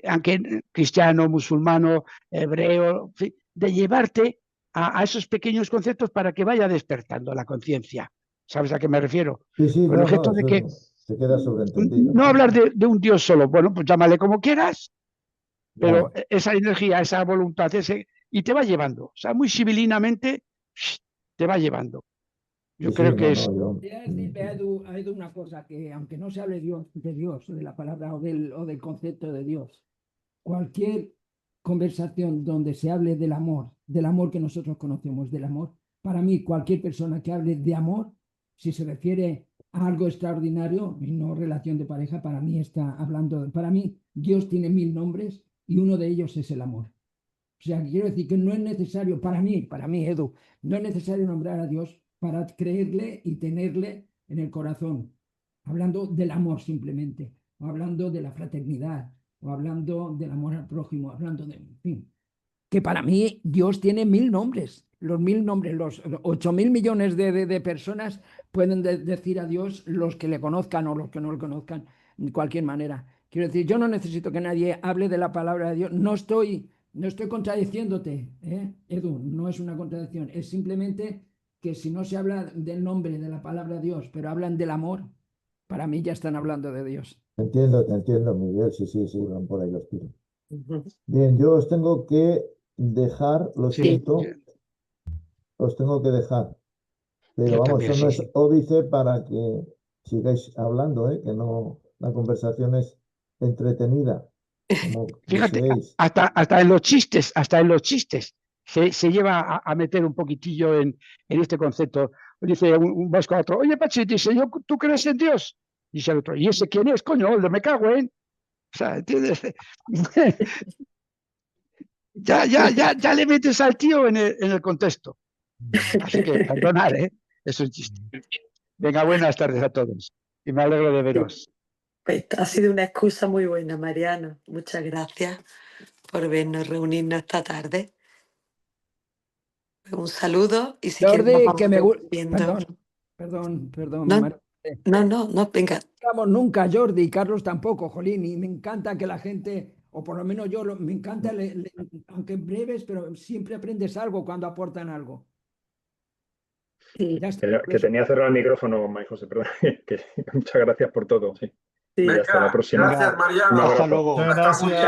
aunque cristiano, musulmano, hebreo, en fin, de llevarte a esos pequeños conceptos para que vaya despertando la conciencia. ¿Sabes a qué me refiero? sí, sí, Con el no, objeto de que eso se queda sobreentendido, no ¿no? hablar de un Dios solo, bueno, pues llámale como quieras, pero Ya, esa energía, esa voluntad, y te va llevando, o sea, muy civilinamente te va llevando. sí, Yo sí, creo que no, es yo, Quería decirle a Edu una cosa, que aunque no se hable de Dios, de la palabra o del concepto de Dios, cualquier conversación donde se hable del amor que nosotros conocemos, del amor, para mí cualquier persona que hable de amor, si se refiere a algo extraordinario y no relación de pareja, para mí está hablando, para mí Dios tiene 1000 nombres y uno de ellos es el amor. O sea, quiero decir que no es necesario, para mí, Edu, no es necesario nombrar a Dios para creerle y tenerle en el corazón, hablando del amor simplemente, o hablando de la fraternidad, o hablando del amor al prójimo, hablando de, en fin, que para mí Dios tiene 1000 nombres. Los 1000 nombres, los 8000 millones de personas pueden decir a Dios los que le conozcan o los que no le conozcan, de cualquier manera. Quiero decir, yo no necesito que nadie hable de la palabra de Dios. No estoy contradiciéndote, Edu, no es una contradicción. Es simplemente que si no se habla del nombre de la palabra de Dios, pero hablan del amor, para mí ya están hablando de Dios. te entiendo, Miguel, sí, sí, sí, van por ahí los tiros. Ujú. Bien, yo os tengo que dejar, lo sí, siento, os tengo que dejar. Pero yo vamos, también, eso no sí, es sí. óbice para que sigáis hablando, ¿eh? Que no, la conversación es entretenida, como Fíjate, deseéis. hasta en los chistes se lleva a meter un poquitillo en este concepto. Dice un vasco a otro, oye, Pachi, dice, ¿tú crees en Dios? Dice el otro, ¿y ese quién es, coño? El de me cago en. O sea, ¿entiendes? ya le metes al tío en el contexto. Así que, perdonad, ¿eh? Es un chiste. Venga, buenas tardes a todos. Y me alegro de veros. Pues ha sido una excusa muy buena, Mariano. Muchas gracias por vernos, reunirnos esta tarde. Un saludo y si quieres nos Jordi, vamos que me gusta. viendo. Perdón, No, María. no, venga. Estamos nunca, Jordi, y Carlos tampoco, jolín, y me encanta que la gente, o por lo menos yo, me encanta, aunque breves, pero siempre aprendes algo cuando aportan algo. Sí, Ya está. Que tenía cerrado el micrófono, María José, perdón. Muchas gracias por todo. Sí. sí. Y hasta la próxima. Gracias, Mariano. Un Hasta abrazo. luego. Muchas Hasta muy gracias.